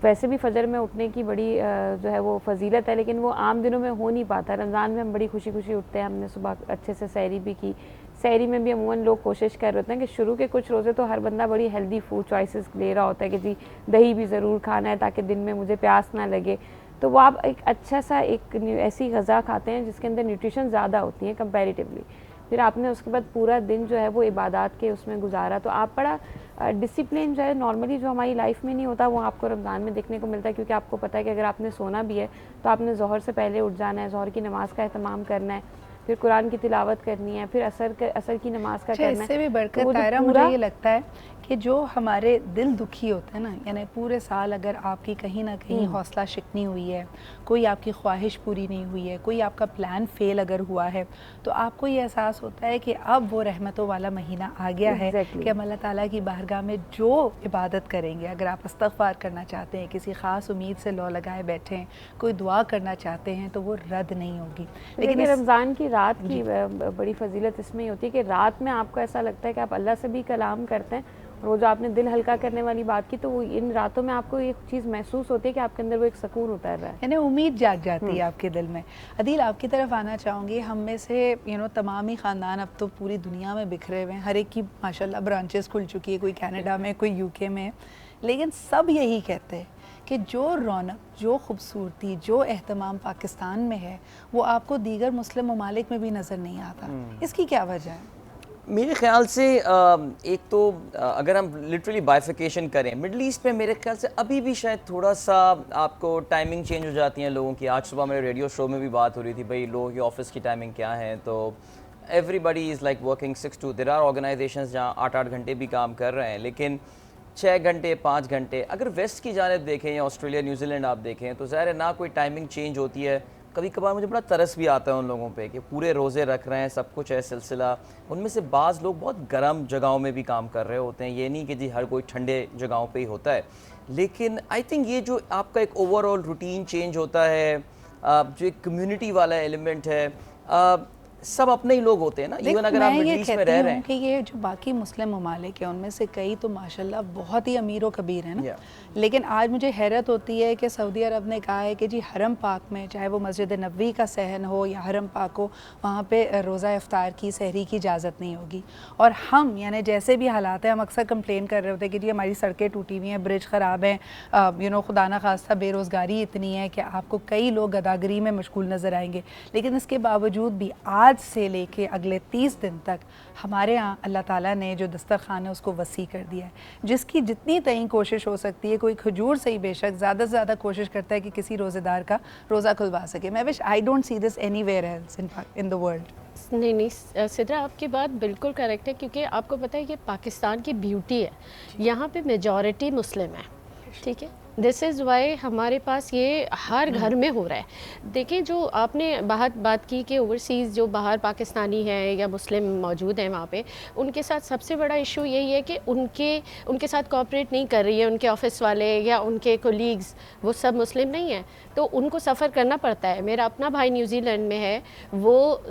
वैसे भी फजर में उठने की बड़ी जो है वो फजीलत है, लेकिन वो आम दिनों में हो नहीं पाता। रमज़ान में हम बड़ी खुशी खुशी उठते हैं, हमने सुबह अच्छे से सहरी भी की। सहरी में भी अमूमन लोग कोशिश कर रहे होते हैं कि शुरू के कुछ रोज़े तो हर बंदा बड़ी हेल्दी फूड चॉइसेस ले रहा होता है कि जी दही भी ज़रूर खाना है ताकि दिन में मुझे प्यास ना लगे। तो वो आप एक अच्छा सा एक ऐसी ग़ज़ा खाते हैं जिसके अंदर न्यूट्रिशन ज़्यादा होती है कंपैरेटिवली। फिर आपने उसके बाद पूरा दिन जो है वो इबादत के उसमें गुजारा, तो आप बड़ा डिसिप्लिन जो है नॉर्मली जो हमारी लाइफ में नहीं होता वो आपको रमज़ान में देखने को मिलता है। क्योंकि आपको पता है कि अगर आपने सोना भी है तो आपने ज़ोहर से पहले उठ जाना है, ज़ोहर की नमाज़ का एहतमाम करना है, फिर कुरान की तिलावत करनी है, फिर असर की नमाज का करना है। इससे भी बढ़कर ताहिरा मुझे ये लगता है कि जो हमारे दिल दुखी होते हैं ना, यानी पूरे साल अगर आपकी कहीं ना कहीं हौसला शिकनी हुई है, कोई आपकी ख्वाहिश पूरी नहीं हुई है, कोई आपका प्लान फेल अगर हुआ है, तो आपको ये एहसास होता है कि अब वो रहमतों वाला महीना आ गया है कि हम अल्लाह ताला की बारगाह में जो इबादत करेंगे, अगर आप इस्तग़फ़ार करना चाहते हैं, किसी ख़ास उम्मीद से लौ लगाए बैठे हैं, कोई दुआ करना चाहते हैं, तो वो रद्द नहीं होगी। लेकिन रमज़ान की रात की बड़ी फजीलत इसमें होती है कि रात में आपको ऐसा लगता है कि आप अल्लाह से भी कलाम करते हैं, और जो आपने दिल हल्का करने वाली बात की, तो वो इन रातों में आपको एक चीज़ महसूस होती है कि आपके अंदर वो एक सुकून उतर रहा है, यानी उम्मीद जाग जाती है आपके दिल में। अदील, आपकी तरफ आना चाहूँगी। हम में से तमाम ही ख़ानदान अब तो पूरी दुनिया में बिखरे हुए हैं, हर एक की माशाल्लाह ब्रांचेस खुल चुकी है, कोई कनाडा में, कोई UK में, लेकिन सब यही कहते हैं कि जो रौनक, जो खूबसूरती, जो एहतमाम पाकिस्तान में है, वो आपको दीगर मुस्लिम ममालिक में भी नज़र नहीं आता। इसकी क्या वजह है? मेरे ख़्याल से एक तो अगर हम लिटरली बाइफिकेशन करें, मिडल ईस्ट में मेरे ख्याल से अभी भी शायद थोड़ा सा आपको टाइमिंग चेंज हो जाती हैं लोगों की। आज सुबह मेरे रेडियो शो में भी बात हो रही थी, भाई लोगों की ऑफिस की टाइमिंग क्या है, तो everybody is like working 6 to, there are organisations जहाँ 8-8 घंटे भी काम कर रहे हैं, लेकिन 6 घंटे 5 घंटे। अगर वेस्ट की जानिब देखें या ऑस्ट्रेलिया न्यूजीलैंड आप देखें, तो ज़ाहिर है ना कोई टाइमिंग चेंज होती है। कभी कभार मुझे बड़ा तरस भी आता है उन लोगों पे कि पूरे रोज़े रख रहे हैं, सब कुछ है सिलसिला। उनमें से बाज़ लोग बहुत गर्म जगहों में भी काम कर रहे होते हैं, ये नहीं कि जी हर कोई ठंडे जगहों पे ही होता है। लेकिन आई थिंक ये जो आपका एक ओवरऑल रूटीन चेंज होता है, जो एक कम्युनिटी वाला एलिमेंट है, सब अपने ही लोग होते हैं ना, देख, इवन अगर आप मैं मिडिल ये ईस्ट में कहती रह हूँ रहे हैं। कि ये जो बाकी मुस्लिम ममालिक हैं उनमें से कई तो माशाल्लाह बहुत ही अमीर व कबीर हैं ना, लेकिन आज मुझे हैरत होती है कि सऊदी अरब ने कहा है कि जी हरम पाक में, चाहे वो मस्जिद नबवी का सहन हो या हरम पाक हो, वहाँ पे रोज़ा इफ्तार की सहरी की इजाज़त नहीं होगी। और हम यानी जैसे भी हालात हैं, हम अक्सर कंप्लेन कर रहे होते हैं कि जी हमारी सड़कें टूटी हुई हैं, ब्रिज ख़राब हैं, खुदा ना खास्ता बेरोज़गारी इतनी है कि आपको कई लोग गदागरी में मशगूल नज़र आएंगे। लेकिन इसके बावजूद भी आज से लेके अगले 30 दिन तक हमारे यहाँ अल्लाह ताला ने जो दस्तरखान है उसको वसी कर दिया है, जिसकी जितनी तई कोशिश हो सकती है, कोई खजूर से ही बेशक ज़्यादा से ज़्यादा कोशिश करता है कि किसी रोज़ेदार का रोज़ा खुलवा सके। मैं wish I don't see this anywhere else in the world. नहीं सिद्रा, आपकी बात बिल्कुल करेक्ट है, क्योंकि आपको पता है कि पाकिस्तान की ब्यूटी है, यहाँ पे मेजॉरिटी मुस्लिम है, ठीक है। दिस इज़ वाई हमारे पास ये हर घर में हो रहा है। देखें, जो आपने बात की कि ओवरसीज़ जो बाहर पाकिस्तानी हैं या मुस्लिम मौजूद हैं वहाँ पे, उनके साथ सबसे बड़ा इशू यही है कि उनके साथ कोऑपरेट नहीं कर रही है उनके ऑफिस वाले या उनके कोलीग्स, वो सब मुस्लिम नहीं हैं, तो उनको सफ़र करना पड़ता है। मेरा अपना भाई न्यूजीलैंड में है, वो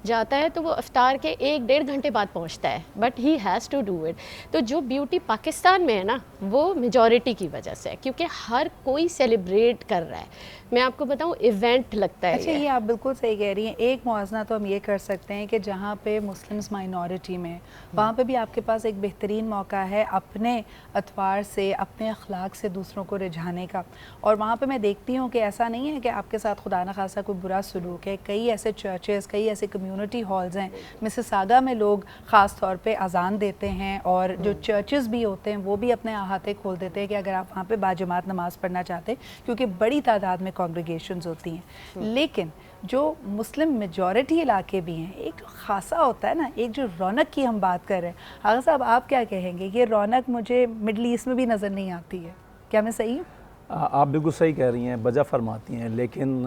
जाता है तो वो इफ्तार के 1-1.5 घंटे बाद पहुँचता है, but he has to do it. तो जो ब्यूटी पाकिस्तान में है ना, वो मेजॉरिटी की वजह से है, क्योंकि हर कोई सेलिब्रेट कर रहा है। मैं आपको बताऊं, इवेंट लगता है। अच्छा, ये आप बिल्कुल सही कह रही हैं। एक मुआवजा तो हम ये कर सकते हैं कि जहाँ पे मुस्लिम्स माइनॉरिटी में, वहाँ पे भी आपके पास एक बेहतरीन मौका है अपने अतवार से, अपने अखलाक से दूसरों को रिझाने का। और वहाँ पे मैं देखती हूँ कि ऐसा नहीं है कि आपके साथ खुदा न खासा कोई बुरा सलूक है। कई ऐसे चर्चेस, कई ऐसे कम्यूनिटी हॉल्स हैं, मिसिसागा में लोग ख़ास तौर पे अजान देते हैं, और जो चर्चेस भी होते हैं वो भी अपने अहाते खोल देते हैं कि अगर आप वहाँ पे बाजमात नमाज़ पढ़ना चाहते हैं, क्योंकि बड़ी तादाद में कॉन्ग्रीगेशंस होती हैं। लेकिन जो मुस्लिम मेजॉरिटी इलाके भी हैं, एक खासा होता है ना, एक जो रौनक की हम बात कर रहे हैं। आगा साहब, आप क्या कहेंगे? ये रौनक मुझे मिडल ईस्ट में भी नज़र नहीं आती है, क्या मैं सही हूँ? आप बिल्कुल सही कह रही हैं, बजा फरमाती हैं, लेकिन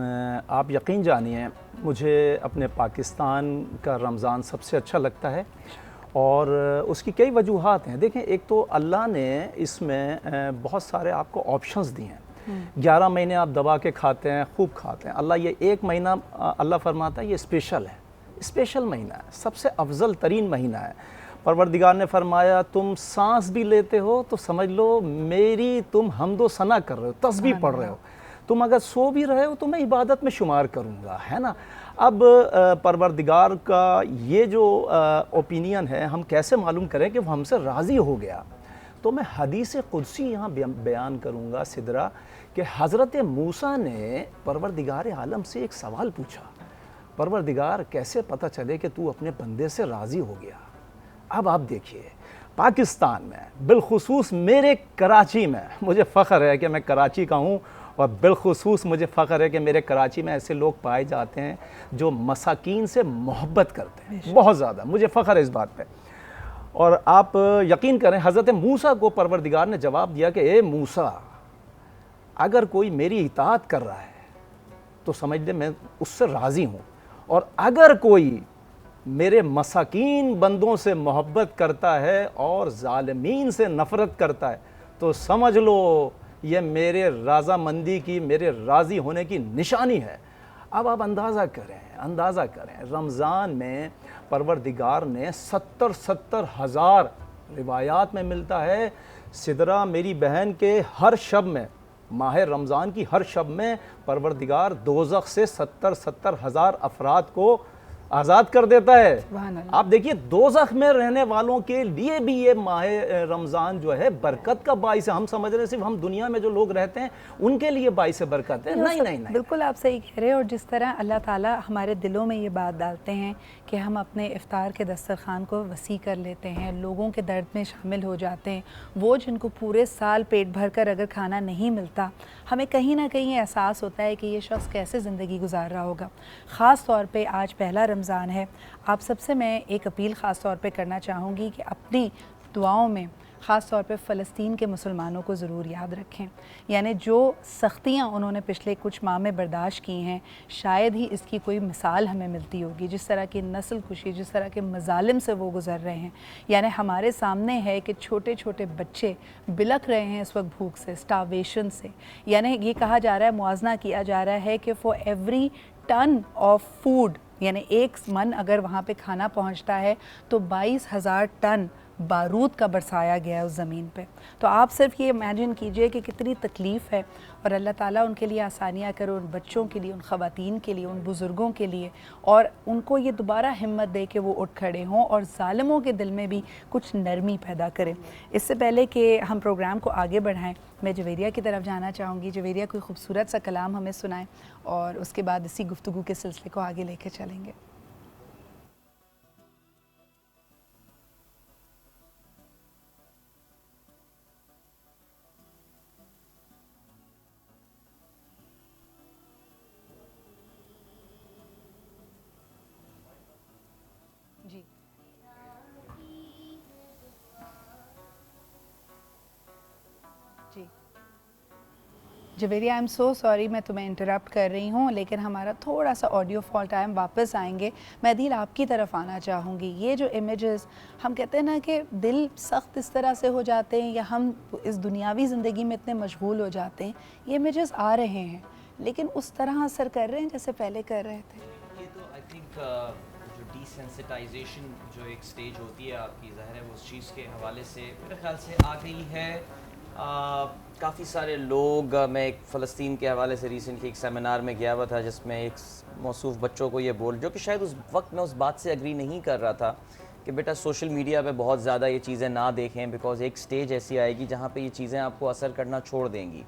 आप यकीन जानिए, मुझे अपने पाकिस्तान का रमज़ान सबसे अच्छा लगता है, और उसकी कई वजूहात हैं। देखें, एक तो अल्लाह ने इसमें बहुत सारे आपको ऑप्शंस दिए हैं। 11 महीने आप दबा के खाते हैं, खूब खाते हैं। अल्लाह ये एक महीना अल्लाह फरमाता है ये स्पेशल है, स्पेशल महीना है, सबसे अफजल तरीन महीना है। परवरदिगार ने फरमाया तुम सांस भी लेते हो तो समझ लो मेरी तुम हम्दो सना कर रहे हो, तस्बीह पढ़ रहे हो। तुम अगर सो भी रहे हो तो मैं इबादत में शुमार करूँगा, है ना। अब परवरदिगार का ये जो ओपिनियन है, हम कैसे मालूम करें कि वो हमसे राज़ी हो गया? तो मैं हदीस कुदसी यहाँ बयान करूँगा सिदरा, कि हज़रत मूसा ने परवरदिगार आलम से एक सवाल पूछा, परवरदिगार कैसे पता चले कि तू अपने बंदे से राज़ी हो गया? अब आप देखिए, पाकिस्तान में, बिलखुसूस मेरे कराची में, मुझे फ़ख्र है कि मैं कराची का हूँ, और बिलखुसूस मुझे फ़ख्र है कि मेरे कराची में ऐसे लोग पाए जाते हैं जो मसाकीन से मोहब्बत करते हैं, बहुत ज़्यादा। मुझे फ़ख्र है इस बात पे। और आप यकीन करें, हज़रत मूसा को परवरदिगार ने जवाब दिया कि ए मूसा, अगर कोई मेरी इताअत कर रहा है तो समझ ले मैं उससे राज़ी हूँ, और अगर कोई मेरे मसाकीन बंदों से मोहब्बत करता है और ज़ालिमीन से नफ़रत करता है तो समझ लो ये मेरे रज़ामंदी की, मेरे राज़ी होने की निशानी है। अब आप अंदाज़ा करें, रमज़ान में परवरदिगार ने 70 हज़ार रिवायात में मिलता है सिदरा मेरी बहन के हर शब में, माह रमज़ान की हर शब में परवरदिगार दोज़ख से 70 हज़ार अफराद को आज़ाद कर देता है। आप देखिए, दोज़ख में रहने वालों के लिए भी ये माह रमज़ान जो है बरकत का बाइस है। हम समझ रहे हैं सिर्फ हम दुनिया में जो लोग रहते हैं उनके लिए बाइस बरकत है, नहीं। बिल्कुल आप सही कह रहे हैं। और जिस तरह अल्लाह ताला हमारे दिलों में ये बात डालते हैं कि हम अपने इफ्तार के दस्तरखान को वसी कर लेते हैं, लोगों के दर्द में शामिल हो जाते हैं, वो जिनको पूरे साल पेट भर कर अगर खाना नहीं मिलता, हमें कहीं ना कहीं एहसास होता है कि ये शख्स कैसे ज़िंदगी गुजार रहा होगा। ख़ास तौर पे आज पहला रमज़ान है, आप सबसे मैं एक अपील ख़ास तौर पे करना चाहूँगी कि अपनी दुआओं में ख़ास तौर पे फ़लस्तीन के मुसलमानों को ज़रूर याद रखें। यानी जो सख्तियाँ उन्होंने पिछले कुछ माह में बर्दाश्त की हैं, शायद ही इसकी कोई मिसाल हमें मिलती होगी। जिस तरह की नस्ल कुशी, जिस तरह के मज़ालिम से वो गुज़र रहे हैं, यानी हमारे सामने है कि छोटे छोटे बच्चे बिलख रहे हैं इस वक्त भूख से, स्टावेशन से। यानी ये कहा जा रहा है, मुआवजा किया जा रहा है कि for every ton of food, यानी एक मन अगर वहाँ पे खाना पहुँचता है तो 22,000 टन बारूद का बरसाया गया है उस ज़मीन पे। तो आप सिर्फ ये इमेजिन कीजिए कि कितनी तकलीफ़ है, और अल्लाह ताला उनके लिए आसानियाँ करे, उन बच्चों के लिए, उन ख़वातीन के लिए, उन बुज़ुर्गों के लिए, और उनको ये दोबारा हिम्मत दे कि वो उठ खड़े हों और ज़ालिमों के दिल में भी कुछ नरमी पैदा करें। इससे पहले कि हम प्रोग्राम को आगे बढ़ाएं, मैं जवेरिया की तरफ जाना चाहूँगी। जवेरिया कोई ख़ूबसूरत सा कलाम हमें सुनाएं और उसके बाद इसी गुफ्तगू के सिलसिले को आगे लेकर चलेंगे। जी जी Javeria, I am so sorry मैं तुम्हें इंटरप्ट कर रही हूँ, लेकिन हमारा थोड़ा सा ऑडियो फॉल्ट है, हम वापस आएंगे। मैं दिल आपकी तरफ आना चाहूँगी। ये जो इमेजेस, हम कहते हैं ना कि दिल सख्त इस तरह से हो जाते हैं या हम इस दुनियावी ज़िंदगी में इतने मशगूल हो जाते हैं, ये इमेजेस आ रहे हैं लेकिन उस तरह असर कर रहे हैं जैसे पहले कर रहे थे। ये तो आई थिंक जो डिसेंसिटाइजेशन जो एक स्टेज होती है आपकी, ज़ाहिर है वो उस चीज़ के हवाले से मेरे ख्याल से आ गई है। काफ़ी सारे लोग, मैं एक फ़लस्तीन के हवाले से रिसेंटली एक सेमिनार में गया हुआ था जिसमें एक मौसूफ़ बच्चों को ये जो कि शायद उस वक्त मैं उस बात से एग्री नहीं कर रहा था कि बेटा सोशल मीडिया पे बहुत ज़्यादा ये चीज़ें ना देखें, बिकॉज़ एक स्टेज ऐसी आएगी जहाँ पे ये चीज़ें आपको असर करना छोड़ देंगी।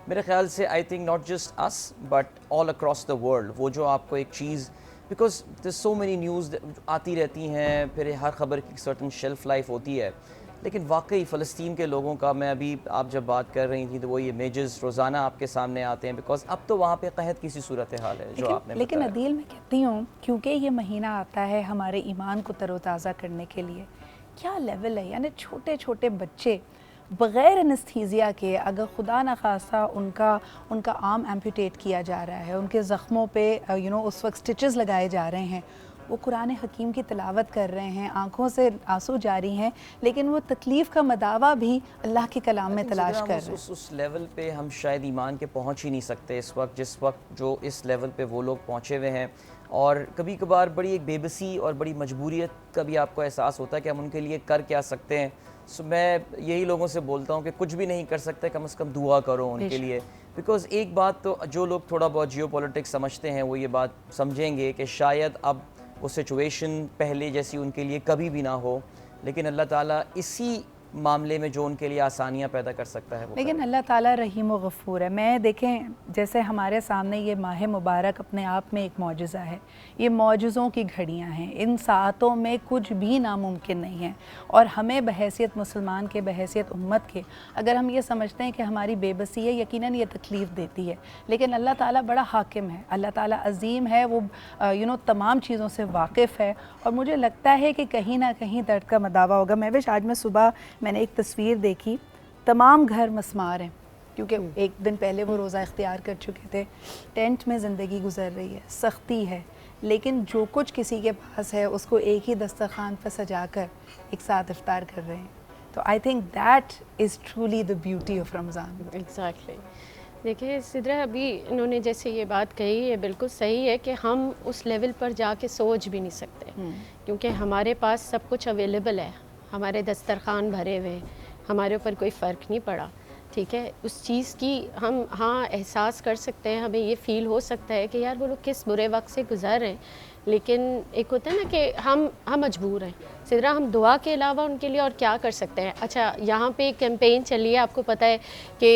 मेरे ख्याल से I think not just us but all across the world, वो जो आपको एक चीज़, because there so many news आती रहती हैं, फिर हर ख़बर की सर्टन शेल्फ लाइफ होती है, लेकिन वाकई फ़लस्तीन के लोगों का, मैं अभी आप जब बात कर रही थी तो वही इमेजेस रोज़ाना आपके सामने आते हैं, बिकॉज अब तो वहाँ पे कहत की सी सूरत हाल है जो आपने लेकिन अदील मैं कहती हूँ, क्योंकि ये महीना आता है हमारे ईमान को तरोताज़ा करने के लिए, क्या लेवल है, यानी छोटे छोटे बच्चे बग़ैर एनेस्थीसिया के, अगर खुदा न खास्ता उनका आर्म एम्पुटेट किया जा रहा है, उनके ज़ख्मों पे उस वक्त स्टिचेस लगाए जा रहे हैं, वो कुरान हकीम की तिलावत कर रहे हैं, आँखों से आंसू जारी हैं, लेकिन वो तकलीफ़ का मदावा भी अल्लाह के कलाम में तलाश कर रहे हैं। उस लेवल पे हम शायद ईमान के पहुँच ही नहीं सकते इस वक्त, जिस वक्त जो इस लेवल पे वो लोग पहुँचे हुए हैं। और कभी कभार बड़ी एक बेबसी और बड़ी मजबूरियत का भी आपको एहसास होता है कि हम उनके लिए कर क्या सकते हैं। सो मैं यही लोगों से बोलता हूँ कि कुछ भी नहीं कर सकते, कम से कम दुआ करो उनके लिए, बिकॉज़ एक बात तो जो लोग थोड़ा बहुत जियोपॉलिटिक्स समझते हैं वो ये बात समझेंगे कि शायद अब वो सिचुएशन पहले जैसी उनके लिए कभी भी ना हो, लेकिन अल्लाह ताला इसी मामले में जो उनके लिए आसानियाँ पैदा कर सकता है वो लेकिन अल्लाह ताला रहीम व गफ़ूर है। मैं देखें, जैसे हमारे सामने ये माह मुबारक अपने आप में एक मौजज़ा है, ये मौजज़ों की घड़ियाँ हैं, इन सातों में कुछ भी नामुमकिन नहीं है, और हमें बहैसियत मुसलमान के, बहैसियत उम्मत के, अगर हम ये समझते हैं कि हमारी बेबसी है, यकीनन ये तकलीफ़ देती है, लेकिन अल्लाह ताला बड़ा हाकिम है, अल्लाह ताला अज़ीम है, वो तमाम चीज़ों से वाकिफ़ है, और मुझे लगता है कि कहीं ना कहीं दर्द का मदावा होगा। मैं आज मैं सुबह मैंने एक तस्वीर देखी, तमाम घर मस्मार हैं, क्योंकि एक दिन पहले वो रोज़ा इख्तियार कर चुके थे, टेंट में ज़िंदगी गुजर रही है, सख्ती है, लेकिन जो कुछ किसी के पास है उसको एक ही दस्तरखान पर सजा कर एक साथ इफ्तार कर रहे हैं। तो I think that is truly the beauty of Ramzan. Exactly. देखिए सिद्रा, अभी इन्होंने जैसे ये बात कही है, बिल्कुल सही है कि हम उस लेवल पर जाके सोच भी नहीं सकते, क्योंकि हमारे पास सब कुछ अवेलेबल है, हमारे दस्तरखान भरे हुए, हमारे ऊपर कोई फ़र्क नहीं पड़ा। ठीक है, उस चीज़ की हम एहसास कर सकते हैं, हमें ये फ़ील हो सकता है कि यार वो लोग किस बुरे वक्त से गुज़र रहे हैं, लेकिन एक होता है ना कि हम मजबूर हैं सिद्रा, हम दुआ के अलावा उनके लिए और क्या कर सकते हैं। अच्छा, यहाँ पे एक कैंपेन चली है, आपको पता है कि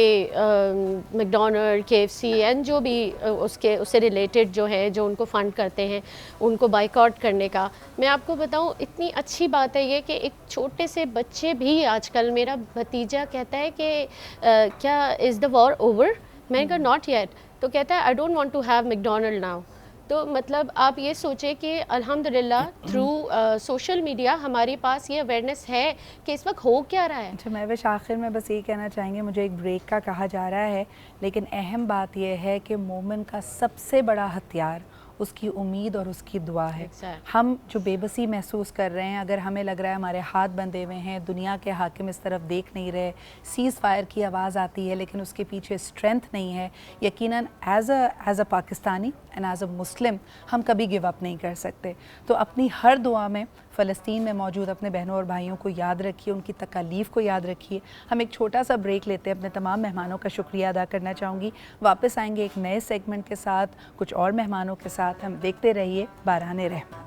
मैकडॉनल्ड, KFC एंड जो भी उससे रिलेटेड जो है, जो उनको फ़ंड करते हैं, उनको बाइकआउट करने का। मैं आपको बताऊँ, इतनी अच्छी बात है ये कि एक छोटे से बच्चे भी आजकल, मेरा भतीजा कहता है कि क्या इज़ द वॉर ओवर? मैंने कहा नॉट येट, तो कहता है I don't want to have McDonald now. तो मतलब आप ये सोचें कि अल्हम्दुलिल्लाह थ्रू सोशल मीडिया हमारे पास ये अवेयरनेस है कि इस वक्त हो क्या रहा है। अच्छा, मैं आखिर में बस ये कहना चाहेंगे, मुझे एक ब्रेक का कहा जा रहा है, लेकिन अहम बात यह है कि मोमिन का सबसे बड़ा हथियार उसकी उम्मीद और उसकी दुआ है। Exactly. हम जो बेबसी महसूस कर रहे हैं, अगर हमें लग रहा है हमारे हाथ बंधे हुए हैं, दुनिया के हाकिम इस तरफ देख नहीं रहे, सीज़ फायर की आवाज़ आती है लेकिन उसके पीछे स्ट्रेंथ नहीं है, यकीनन as a Pakistani and as a Muslim हम कभी गिव अप नहीं कर सकते। तो अपनी हर दुआ में फ़लस्तीन में मौजूद अपने बहनों और भाइयों को याद रखिए, उनकी तकालीफ को याद रखिए। हम एक छोटा सा ब्रेक लेते हैं, अपने तमाम मेहमानों का शुक्रिया अदा करना चाहूँगी। वापस आएंगे एक नए सेगमेंट के साथ, कुछ और मेहमानों के साथ। हम देखते रहिए बाराने रहमत।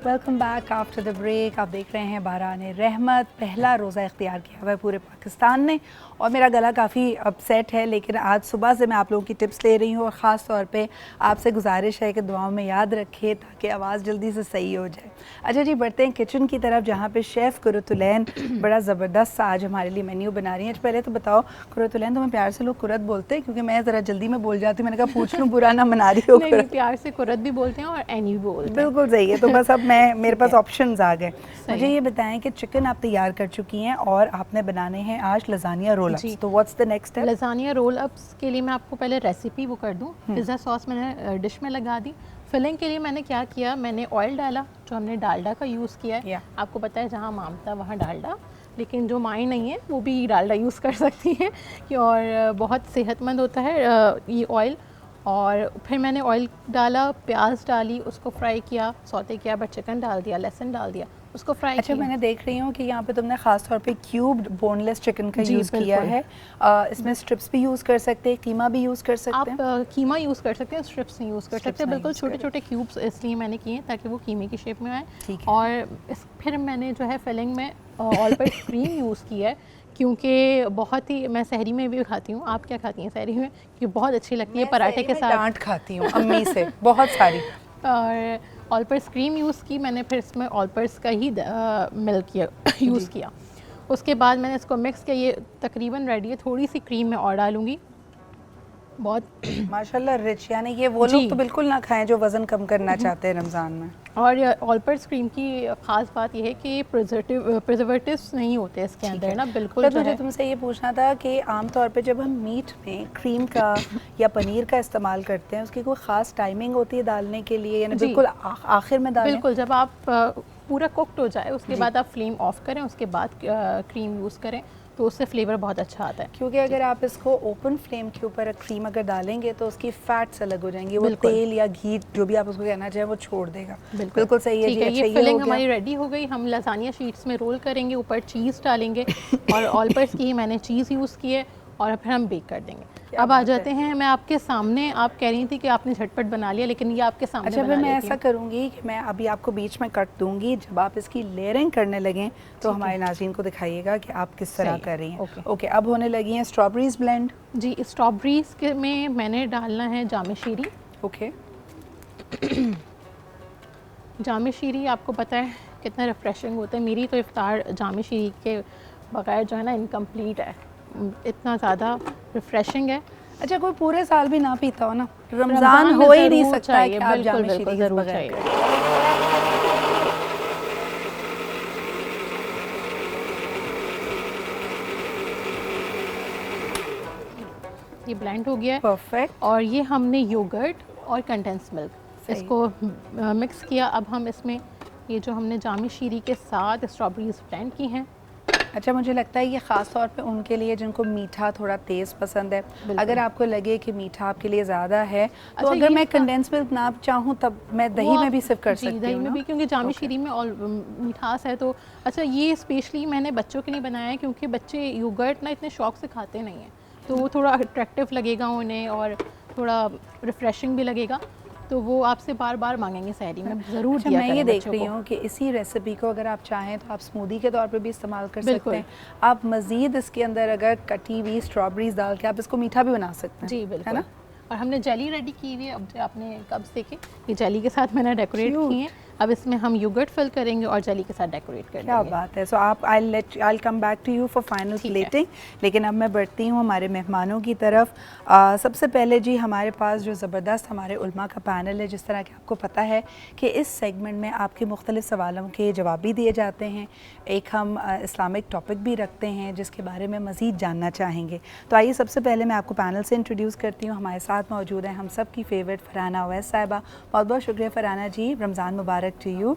Welcome back after the break. आप देख रहे हैं बाराने रहमत। पहला रोज़ा इख्तियार किया हुआ है पूरे पाकिस्तान ने और मेरा गला काफ़ी अपसेट है, लेकिन आज सुबह से मैं आप लोगों की टिप्स ले रही हूँ और ख़ास तौर पे आपसे गुजारिश है कि दुआओं में याद रखें ताकि आवाज़ जल्दी से सही हो जाए। अच्छा जी, बढ़ते हैं किचन की तरफ, जहाँ पे शेफ़ कुरतुलैन बड़ा ज़बरदस्त सा आज हमारे लिए मेन्यू बना रही हैं। पहले तो बताओ कुरतुलैन, तुम्हें प्यार से लोग कुरत बोलते हैं? क्योंकि मैं ज़रा जल्दी में बोल जाती हूँ, मैंने कहा पूछ लूँ बुरा ना मना रही हो। नहीं, प्यार से कुरत भी बोलते हैं और एनी भी बोलते हैं। बिल्कुल सही है। तो बस अब मेरे पास ऑप्शंस आ गए। मुझे ये बताएं कि चिकन आप तैयार कर चुकी हैं और आपने बनाने हैं आज लजानिया रोल अप्स, तो what's the next step? Lasagna roll ups के लिए मैं आपको पहले रेसिपी वो कर दूं। पिज़्ज़ा सॉस मैंने डिश में लगा दी। फिलिंग के लिए मैंने क्या किया, मैंने ऑयल डाला, जो हमने डालडा का यूज़ किया है। आपको पता है जहाँ मामता वहाँ डालडा, लेकिन जो माई नहीं है वो भी डालडा यूज़ कर सकती हैं कि और बहुत सेहतमंद होता है ये ऑयल। और फिर मैंने ऑयल डाला, प्याज डाली, उसको फ्राई किया, सौते किया, बट चिकन डाल दिया, लहसुन डाल दिया, उसको फ्राई अच्छा, किया। मैंने देख रही हूँ कि यहाँ पे तुमने ख़ास तौर पे क्यूब्ड बोनलेस चिकन का यूज़ किया है। इसमें स्ट्रिप्स भी यूज़ कर सकते हैं, कीमा भी यूज़ कर सकते हैं। आप कीमा यूज़ कर सकते हैं, स्ट्रिप्स नहीं यूज़ कर सकते। बिल्कुल छोटे छोटे क्यूब्स इसलिए मैंने किए हैं ताकि वो कीमे की शेप में आए। और फिर मैंने जो है फिलिंग में ऑल पर क्रीम यूज़ की है, क्योंकि बहुत ही, मैं सहरी में भी खाती हूँ। आप क्या खाती हैं सहरी में? कि बहुत अच्छी लगती है पराठे के साथ। डांट खाती हूँ अम्मी से बहुत सारी। और ऑल पर्स क्रीम यूज़ की मैंने, फिर इसमें ऑल पर्स का ही मिल्क यूज़ किया। उसके बाद मैंने इसको मिक्स किया। ये तकरीबन रेडी है। थोड़ी सी क्रीम मैं और डालूँगी। बहुत माशाल्लाह रिच, यानी ये वो लोग तो बिल्कुल ना खाएं जो वज़न कम करना चाहते हैं रमज़ान में। और ऑल पर्स क्रीम की ख़ास बात यह है कि प्रिजर्वेटिव्स नहीं होते इसके अंदर ना, बिल्कुल। तो मुझे तुमसे ये पूछना था कि आम तौर पे जब हम मीट में क्रीम का या पनीर का इस्तेमाल करते हैं, उसकी कोई ख़ास टाइमिंग होती है डालने के लिए, यानी बिल्कुल आखिर में डालें? बिल्कुल, जब आप पूरा कुक्ड हो जाए उसके बाद आप फ्लेम ऑफ करें, उसके बाद क्रीम यूज़ करें, तो उससे फ्लेवर बहुत अच्छा आता है। क्योंकि अगर आप इसको ओपन फ्लेम के ऊपर क्रीम अगर डालेंगे तो उसकी फैट्स अलग हो जाएंगी, वो तेल या घी जो भी आप उसको कहना चाहें वो छोड़ देगा। बिल्कुल सही है जी। अच्छा, ये फिलिंग हमारी रेडी हो गई। हम लजानिया शीट्स में रोल करेंगे, ऊपर चीज़ डालेंगे और ऑल पर्स की ही मैंने चीज़ यूज़ की है और फिर हम बेक कर देंगे। अब आ जाते हैं, मैं आपके सामने, आप कह रही थी कि आपने झटपट बना लिया, लेकिन ये आपके सामने। अच्छा, फिर मैं ऐसा करूँगी कि मैं अभी आपको बीच में कट दूंगी, जब आप इसकी लेयरिंग करने लगें तो हमारे नाज़रीन को दिखाइएगा कि आप किस तरह कर रही हैं। ओके, अब होने लगी हैं स्ट्रॉबेरीज ब्लेंड। जी, स्ट्रॉबेरीज के में मैंने डालना है जामे शीरी। ओके। जामे शीरी आपको पता है कितना रिफ्रेशिंग होता है। मेरी तो इफ्तार जामे शीरी के बगैर जो है ना इनकम्प्लीट है, इतना ज़्यादा रिफ्रेशिंग है। अच्छा, कोई पूरे साल भी ना पीता हो ना, रमज़ान हो ही नहीं सकता है कि आप जामे शीरी ज़रूर चाहिए। ये ब्लेंड हो गया है, परफेक्ट। और ये हमने योगर्ट और कंडेंस मिल्क इसको मिक्स किया। अब हम इसमें ये जो हमने जामी शीरी के साथ स्ट्रॉबेरीज ब्लेंड की हैं। अच्छा, मुझे लगता है ये ख़ास तौर पे उनके लिए जिनको मीठा थोड़ा तेज़ पसंद है। अगर आपको लगे कि मीठा आपके लिए ज़्यादा है तो अगर मैं कंडेंस मिल्क ना चाहूँ तब मैं दही में भी सिर्फ कर सकती हूँ। दही में भी, क्योंकि जामी शीरी में और मिठास है। तो अच्छा, ये स्पेशली मैंने बच्चों के लिए बनाया है क्योंकि बच्चे योगर्ट ना इतने शौक से खाते नहीं हैं, तो वो थोड़ा अट्रैक्टिव लगेगा उन्हें और थोड़ा रिफ़्रेशिंग भी लगेगा, तो वो आपसे बार बार मांगेंगे सहरी में ज़रूर। अच्छा, मैं ये देख रही हूँ कि इसी रेसिपी को अगर आप चाहें तो आप स्मूदी के तौर पे भी इस्तेमाल कर सकते हैं। आप मज़ीद इसके अंदर अगर कटी हुई स्ट्रॉबेरीज डाल के आप इसको मीठा भी बना सकते हैं। जी बिल्कुल, है ना। और हमने जेली रेडी की हुई है। अब आपने कब्स देखे, ये जेली के साथ मैंने डेकोरेट की है। अब इसमें हम योगर्ट फिल करेंगे और जेली के साथ डेकोरेट कर क्या देंगे। बात है। सो आप I come back to you for final ठीक है। प्लेटिंग, लेकिन अब मैं बढ़ती हूँ हमारे मेहमानों की तरफ। सबसे पहले जी हमारे पास जो ज़बरदस्त हमारे उलमा का पैनल है, जिस तरह कि आपको पता है कि इस सेगमेंट में आपके मुख्तलिफ सवालों के जवाब भी दिए जाते हैं, एक हम इस्लामिक टॉपिक भी रखते हैं जिसके बारे में मज़ीद जानना चाहेंगे। तो आइए सबसे पहले मैं आपको पैनल से इंट्रोड्यूस करती हूँ। हमारे साथ मौजूद हैं हम सब की फेवरेट फ़रहाना अवैस साहिबा। बहुत बहुत शुक्रिया फ़रहाना जी, रमज़ान मुबारक टू यू।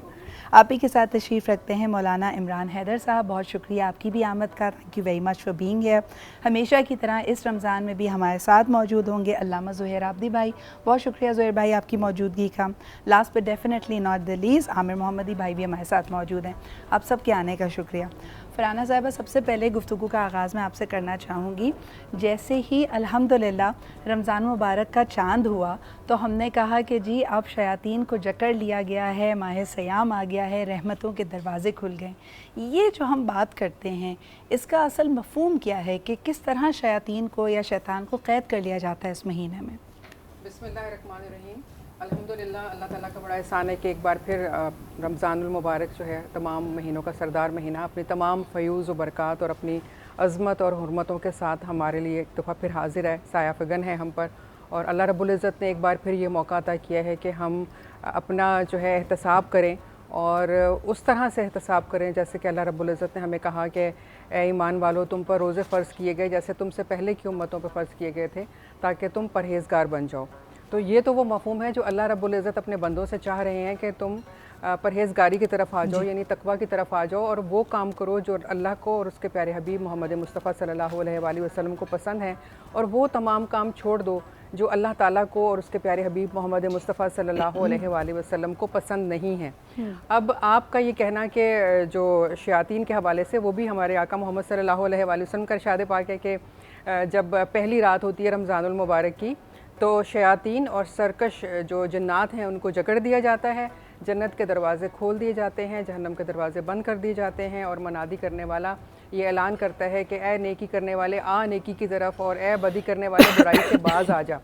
आप ही के साथ तशरीफ़ रखते हैं मौलाना इमरान हैदर साहब। बहुत शुक्रिया आपकी भी आमद का, thank you very much for being here. हमेशा की तरह इस रमज़ान में भी हमारे साथ मौजूद होंगे अल्लामा ज़ुहैर आबदी भाई। बहुत शुक्रिया ज़ुहैर भाई आपकी मौजूदगी का। Last but definitely not the least Aamir Mohammadi भाई भी हमारे साथ मौजूद हैं। आप सब के आने का शुक्रिया। फ़रहाना साहिबा, सबसे पहले गुफ्तगू का आगाज़ मैं आपसे करना चाहूँगी। जैसे ही अल्हम्दुलिल्लाह रमज़ान मुबारक का चांद हुआ तो हमने कहा कि जी अब शयातीन को जकड़ लिया गया है, माह सयाम आ गया है, रहमतों के दरवाज़े खुल गए। ये जो हम बात करते हैं इसका असल मफ़हूम क्या है कि किस तरह शयातीन को या शैतान को क़ैद कर लिया जाता है इस महीने में? बिस्मिल्लाहिर्रहमानिर्रहीम। अल्हम्दुलिल्लाह, अल्लाह ताला का बड़ा एहसान है कि एक बार फिर रमज़ानुल मुबारक जो है तमाम महीनों का सरदार महीना अपनी तमाम फ़यूज़ व बरक़ात और अपनी अज़मत और हुर्मतों के साथ हमारे लिए एक दफ़ा फिर हाज़िर है, साया फ़गन है हम पर। और अल्लाह रब्बुल इज़्ज़त ने एक बार फिर ये मौका अता किया है कि हम अपना जो है एहतसाब करें और उस तरह से एहतसाब करें जैसे कि अल्लाह रब्बुल इज़्ज़त ने हमें कहा कि ए ईमान वालों, तुम पर रोज़े फ़र्ज़ किए गए जैसे तुमसे पहले की उम्मतों पर फ़र्ज़ किए गए थे, ताकि तुम परहेज़गार बन जाओ। तो ये तो वो मफ़हूम है जो अल्लाह रब्बुल इज़्ज़त अपने बंदों से चाह रहे हैं कि तुम परहेज़गारी की तरफ आ जाओ, यानी तकवा की तरफ आ जाओ और वो काम करो जो अल्लाह को और उसके प्यारे हबीब मोहम्मद मुस्तफ़ा सल्लल्लाहु अलैहि वसल्लम को पसंद है, और वो तमाम काम छोड़ दो जो अल्लाह ताला को और उसके प्यारे हबीब मोहम्मद मुस्तफ़ा सल्लल्लाहु अलैहि वसल्लम को पसंद नहीं है। अब आपका ये कहना कि जो शयातीन के हवाले से, वो भी हमारे आका मोहम्मद सल्लल्लाहु अलैहि वसल्लम का इरशाद पाक है कि जब पहली रात होती है रमज़ानुल मुबारक की तो शयातीन और सरकश जो जन्नात हैं उनको जकड़ दिया जाता है, जन्नत के दरवाज़े खोल दिए जाते हैं, जहन्नम के दरवाज़े बंद कर दिए जाते हैं, और मनादी करने वाला ये ऐलान करता है कि ए नेकी करने वाले आ नेकी की तरफ और ए बदी करने वाले बुराई से बाज आ जा।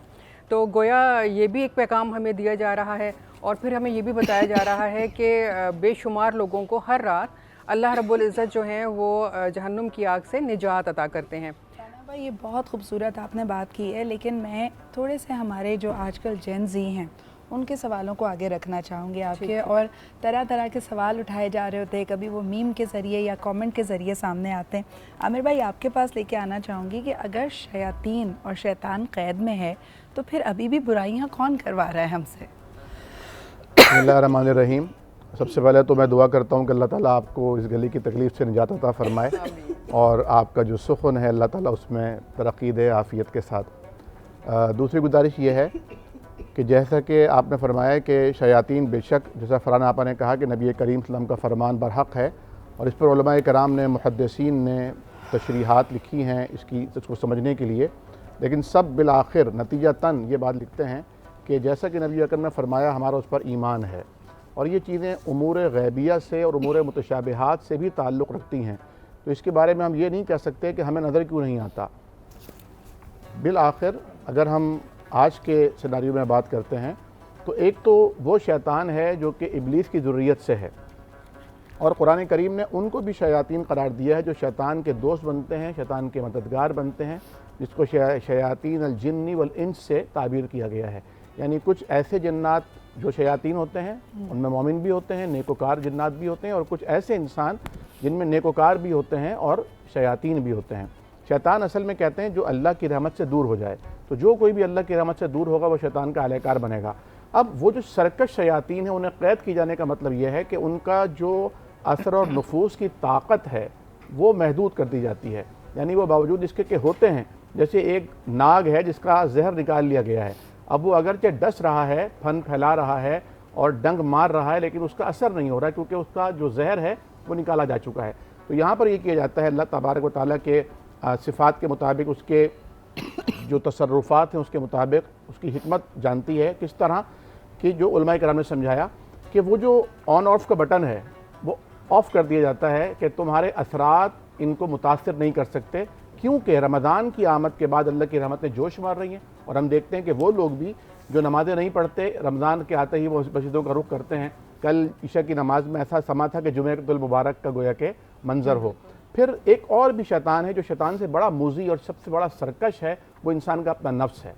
तो गोया ये भी एक पैगाम हमें दिया जा रहा है, और फिर हमें ये भी बताया जा रहा है कि बेशुमार लोगों को हर रात अल्लाह रब्बुल इज़्ज़त जो हैं वो जहन्नुम की आग से निजात अता करते हैं। भाई ये बहुत खूबसूरत आपने बात की है, लेकिन मैं थोड़े से हमारे जो आजकल जेन ज़ी हैं उनके सवालों को आगे रखना चाहूँगी आपके, और तरह तरह के सवाल उठाए जा रहे होते हैं, कभी वो मीम के ज़रिए या कमेंट के ज़रिए सामने आते हैं। आमिर भाई आपके पास लेके आना चाहूँगी कि अगर शयातीन और शैतान क़ैद में है तो फिर अभी भी बुराइयाँ कौन करवा रहा है हमसे? बिस्मिल्लाहिर्रहमानिर्रहीम। सबसे पहले तो मैं दुआ करता हूँ कि अल्लाह ताला आपको इस गली की तकलीफ़ से निजात अता फ़रमाए और आपका जो सुखन है अल्लाह ताला उसमें तरक्की दे आफ़ियत के साथ। दूसरी गुजारिश ये है कि जैसा कि आपने फरमाया कि शयातीन बेशक, जैसा फ़रहाना आपा ने कहा कि नबी करीम सल्लल्लाहु अलैहि वसल्लम का फरमान बरहक़ है, और इस पर उलमाए कराम ने, मुहद्दिसीन ने तशरीहात लिखी हैं इसको समझने के लिए, लेकिन सब बिल आखिर नतीजतन ये बात लिखते हैं कि जैसा कि नबी अकरम ने फरमाया हमारा उस पर ईमान है, और ये चीज़ें उमूर गैबिया से और उमूर मुतशाबिहात से भी ताल्लुक़ रखती हैं। तो इसके बारे में हम ये नहीं कह सकते कि हमें नज़र क्यों नहीं आता। बिल आखिर अगर हम आज के सिनारियो में बात करते हैं तो एक तो वो शैतान है जो कि इब्लीस की ज़ुर्रियत से है, और कुरान करीम ने उनको भी शयातीन करार दिया है जो शैतान के दोस्त बनते हैं, शैतान के मददगार बनते हैं, जिसको शयातीन अल जिन्नी वल इंस से ताबीर किया गया है। यानी कुछ ऐसे जन्नात जो शयातीन होते हैं उनमें मोमिन भी होते हैं, नेकोकार जन्नात भी होते हैं, और कुछ ऐसे इंसान जिनमें नेकोकार भी होते हैं और शयातीन भी होते हैं। शैतान असल में कहते हैं जो अल्लाह की रहमत से दूर हो जाए, तो जो कोई भी अल्लाह की रहमत से दूर होगा वो शैतान का अहलकार बनेगा। अब वो जो सरकश शयातीन है उन्हें क़ैद की जाने का मतलब यह है कि उनका जो असर और नफूस की ताकत है वो महदूद कर दी जाती है। यानी वो बावजूद इसके कि होते हैं, जैसे एक नाग है जिसका जहर निकाल लिया गया है, अब वो अगरचे डस रहा है, फन फैला रहा है और डंग मार रहा है, लेकिन उसका असर नहीं हो रहा है क्योंकि उसका जो जहर है वो निकाला जा चुका है। तो यहाँ पर ये किया जाता है अल्लाह तबारक व तआला के सिफ़ात के मुताबिक, उसके जो तसर्रुफ़ात हैं उसके मुताबिक उसकी हिकमत जानती है किस तरह कि जो उलमाए किराम ने समझाया कि वो जो ऑन ऑफ का बटन है वो ऑफ़ कर दिया जाता है कि तुम्हारे असरात इनको मुतासिर नहीं कर सकते, क्योंकि रमज़ान की आमद के बाद अल्लाह की रहमतें जोश मार रही हैं। और हम देखते हैं कि वो लोग भी जो नमाज़ें नहीं पढ़ते, रमज़ान के आते ही वो मस्जिदों का रुख करते हैं, कल ईशा की नमाज में ऐसा समा था कि जुमेतुल मुबारक का गोया के मंजर हो। फिर एक और भी शैतान है जो शैतान से बड़ा मूजी और सबसे बड़ा सरकश है, वो इंसान का अपना नफ्स है।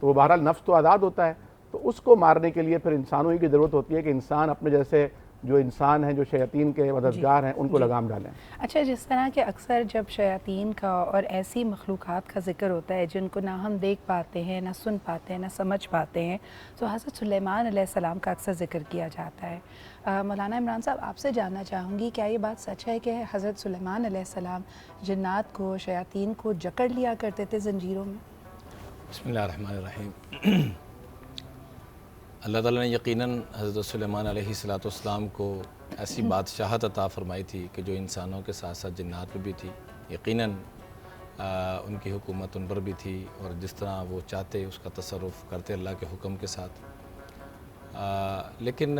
तो वो बहरहाल नफ्स तो आज़ाद होता है, तो उसको मारने के लिए फिर इंसानों ही की ज़रूरत होती है कि इंसान अपने जैसे जो इंसान हैं, जो शयातीन के मददगार हैं, उनको लगाम डालें। अच्छा, जिस तरह के अक्सर जब शयातीन का और ऐसी मखलूक़ात का ज़िक्र होता है जिनको ना हम देख पाते हैं, ना सुन पाते हैं, ना समझ पाते हैं, तो हज़रत सुलेमान अलैहिस्सलाम का अक्सर ज़िक्र किया जाता है। मौलाना इमरान साहब, आपसे जानना चाहूँगी, क्या ये बात सच है कि हज़रत सुलेमान अलैहिस्सलाम जिन्नात को, शयातीन को जकड़ लिया करते थे ज़ंजीरों में? बिस्मिल्लाहिर्रहमानिर्रहीम। अल्लाह ताला ने यकीनन हज़रत सुलेमान अलैहिस्सलाम को ऐसी बादशाहत अता फ़रमाई थी कि जो इंसानों के साथ साथ जिन्नात पर भी थी। यकीनन उनकी हुकूमत उन पर भी थी और जिस तरह वो चाहते उसका तसर्रुफ़ करते अल्लाह के हुक्म के साथ। लेकिन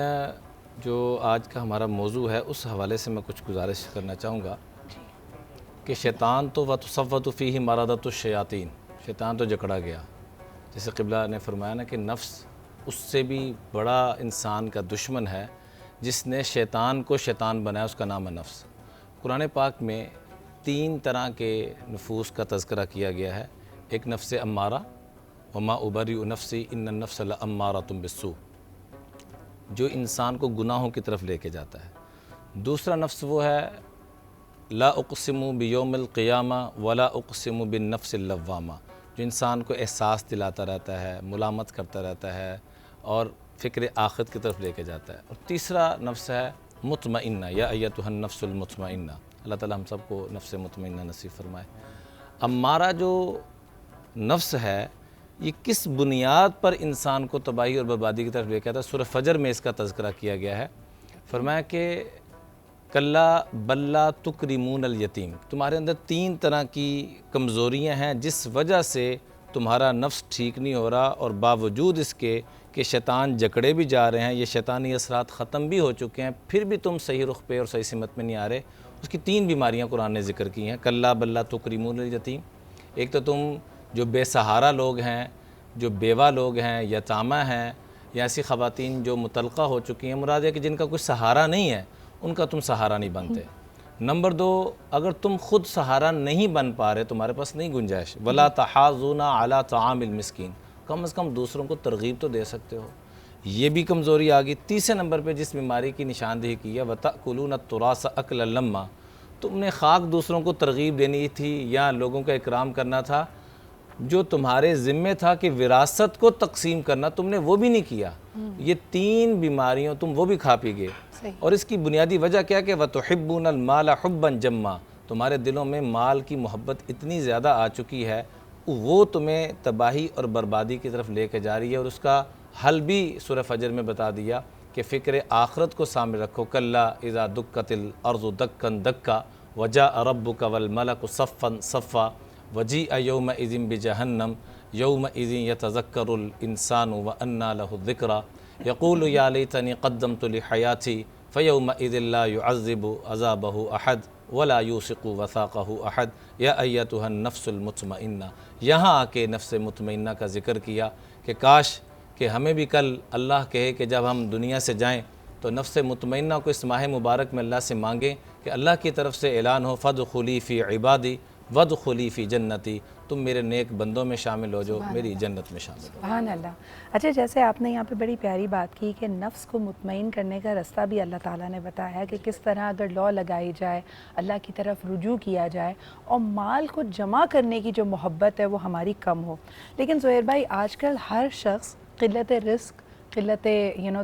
जो आज का हमारा मौजू है उस हवाले से मैं कुछ गुजारिश करना चाहूँगा कि शैतान तो व तसव्वतु फ़ीही मरादतु शयातीन, शैतान तो जकड़ा गया। जैसे क़िबला ने फरमाया ना कि नफ्स उससे भी बड़ा इंसान का दुश्मन है जिसने शैतान को शैतान बनाया, उसका नाम है नफ्स। कुरान पाक में 3 तरह के नफूस का तज़किरा किया गया है। एक नफ्स अम्मारा, वमा उबरिउ नफ्सी इन्न नफ्स लअम्मारातुम बिस्सू, जो इंसान को गुनाहों की तरफ लेके जाता है। दूसरा नफ्स वो है ला उक़सिमु बियौमिल क़ियामा वला उक़सिमु बिन नफ्सिल लव्वामा, जो इंसान को एहसास दिलाता रहता है, मुलामत करता रहता है और फ़िक्र आखिरत की तरफ लेके जाता है। और तीसरा नफ्स है मुतमइन्ना, या अय्यतुहन नफ्सुल मुतमइन्ना। अल्लाह ताला हम सबको नफ्स मुतमइन्ना नसीब फरमाए। अम्मारा जो नफ्स है ये किस बुनियाद पर इंसान को तबाही और बर्बादी की तरफ लेके आता है, सूरह फजर में इसका तज़किरा किया गया है। फरमाया कि कल्ला बल्ला तुकरिमून अल यतीम, तुम्हारे अंदर 3 तरह की कमज़ोरियाँ हैं जिस वजह से तुम्हारा नफ्स ठीक नहीं हो रहा, और बावजूद इसके कि शैतान जकड़े भी जा रहे हैं, ये शैतानी असरात ख़त्म भी हो चुके हैं, फिर भी तुम सही रुख पे और सही सिमत में नहीं आ रहे। उसकी 3 बीमारियाँ कुरान ने ज़िक्र की हैं। कल्ला बल्ला तुकरिमून अल यतीम, एक तो तुम जो बेसहारा लोग हैं, जो बेवा लोग हैं, यतामा हैं, या ऐसी ख़वातीन जो मुतलक़ा हो चुकी हैं, मुराद है कि जिनका कुछ सहारा नहीं है, उनका तुम सहारा नहीं बनते। नंबर 2, अगर तुम खुद सहारा नहीं बन पा रहे, तुम्हारे पास नहीं गुंजाइश, वला तहाज़ुना अला तामिल मिस्कीन, कम से कम दूसरों को तरगीब तो दे सकते हो, ये भी कमज़ोरी आ गई। तीसरे नंबर पे जिस बीमारी की निशानदेही की है वतअकुलून तुरास अकल लम्मा, तुमने खाक दूसरों को तरगीब देनी थी या लोगों का इकराम करना था, जो तुम्हारे ज़िम्मे था कि विरासत को तकसीम करना, तुमने वो भी नहीं किया। ये 3 बीमारियों तुम वो भी खा पी गए। और इसकी बुनियादी वजह क्या कि वतुहिब्बूनल माला हुब्बन जम्मा, तुम्हारे दिलों में माल की मोहब्बत इतनी ज़्यादा आ चुकी है, वो तुम्हें तबाही और बर्बादी की तरफ लेके जा रही है। और उसका हल भी सूरह फजर में बता दिया कि फ़िक्र आखरत को सामने रखो। कल्ला इज़ा दुक्कतिल अर्ज़ु दक्कन दक्का वजा रब्बुका वल मलकु सफ़्फ़न सफ़्फ़ा वजीअ यौमइज़िन बिजहन्नम यौमइज़िन यतज़क्करुल इंसानु व अन्ना लहु ज़िक्रा यक़ूलु या लैतनी क़द्दमतु लिहयाती फ़यौमइज़िन ला युअज़्ज़िबु अज़ाबहु अहद वला यूसिक़ु वसाक़हु अहद या अय्यतुहन नफ्सुल मुतमइन्ना। यहाँ आके नफ्स मुतमइन्ना का ज़िक्र किया कि काश कि हमें भी कल अल्लाह कहे कि जब हम दुनिया से जाएँ तो नफ्स मुतमइन्ना को इस माह मुबारक में अल्लाह से मांगें कि अल्लाह की तरफ से ऐलान हो फ़दख़ुली फ़ी इबादी वदख़ुली फ़ी जन्नती, तुम मेरे नेक बंदों में शामिल हो, जो मेरी जन्नत में शामिल हो। सुभान अल्लाह। अच्छा, जैसे आपने यहाँ पे बड़ी प्यारी बात की कि नफ्स को मुतमईन करने का रास्ता भी अल्लाह ताला ने बताया कि किस तरह अगर लौ लगाई जाए, अल्लाह की तरफ रुजू किया जाए और माल को जमा करने की जो मोहब्बत है वो हमारी कम हो। लेकिन ज़ुहैर भाई, आजकल हर शख्स क़िल्लत रिस्क, क़िल्लत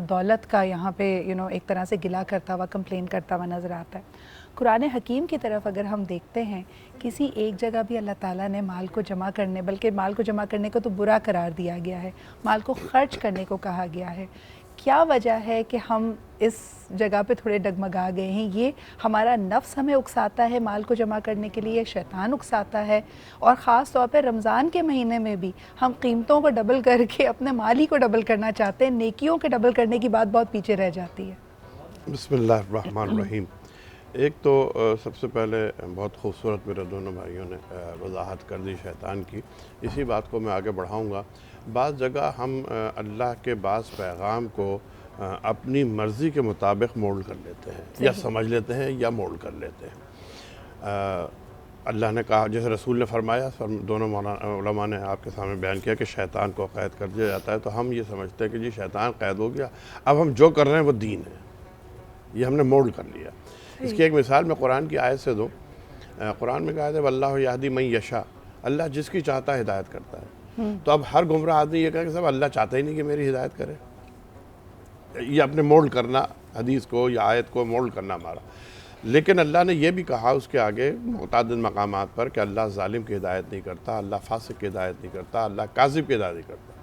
दौलत का यहाँ पे एक तरह से गिला करता हुआ, कंप्लेन करता हुआ नज़र आता है। कुरान हकीम की तरफ अगर हम देखते हैं, किसी एक जगह भी अल्लाह ताला ने माल को जमा करने, बल्कि माल को जमा करने को तो बुरा करार दिया गया है, माल को खर्च करने को कहा गया है। क्या वजह है कि हम इस जगह पे थोड़े डगमगा गए हैं? ये हमारा नफ्स हमें उकसाता है माल को जमा करने के लिए, शैतान उकसाता है, और ख़ास तौर पे रमज़ान के महीने में भी हम कीमतों को डबल करके अपने माल ही को डबल करना चाहते हैं, नेकियों के डबल करने की बात बहुत पीछे रह जाती है। बिस्मिल्लाहिर्रहमानिर्रहीम। एक तो सबसे पहले बहुत खूबसूरत मेरे दोनों भाइयों ने वजाहत कर दी शैतान की, इसी बात को मैं आगे बढ़ाऊँगा। बाज़ जगह हम अल्लाह के बाज़ पैगाम को अपनी मर्ज़ी के मुताबिक मोल्ड कर लेते हैं, या समझ लेते हैं या मोल्ड कर लेते हैं। अल्लाह ने कहा, जैसे रसूल ने फरमाया, दोनों उलमा ने आपके सामने बयान किया कि शैतान को क़ैद कर दिया जाता है, तो हम ये समझते हैं कि जी शैतान क़ैद हो गया, अब हम जो कर रहे हैं वो दीन है, ये हमने मोल्ड कर लिया। इसकी एक मिसाल मैं कुरान की आयत से दूँ। कुरान में कहा है वल्लाहु यहदी मन यशा, अल्लाह जिसकी चाहता है हिदायत करता है। तो अब हर गुमराह आदमी ये कहे कि साहब अल्लाह चाहता ही नहीं कि मेरी हिदायत करे, ये अपने मोल्ड करना हदीस को या आयत को मोल्ड करना हमारा। लेकिन अल्लाह ने यह भी कहा उसके आगे मुतअद्दिद मकामात पर कि अल्लाह जालिम की हिदायत नहीं करता, अल्लाह फासिक की हिदायत नहीं करता, अल्लाह काज़िब की हिदायत नहीं करता।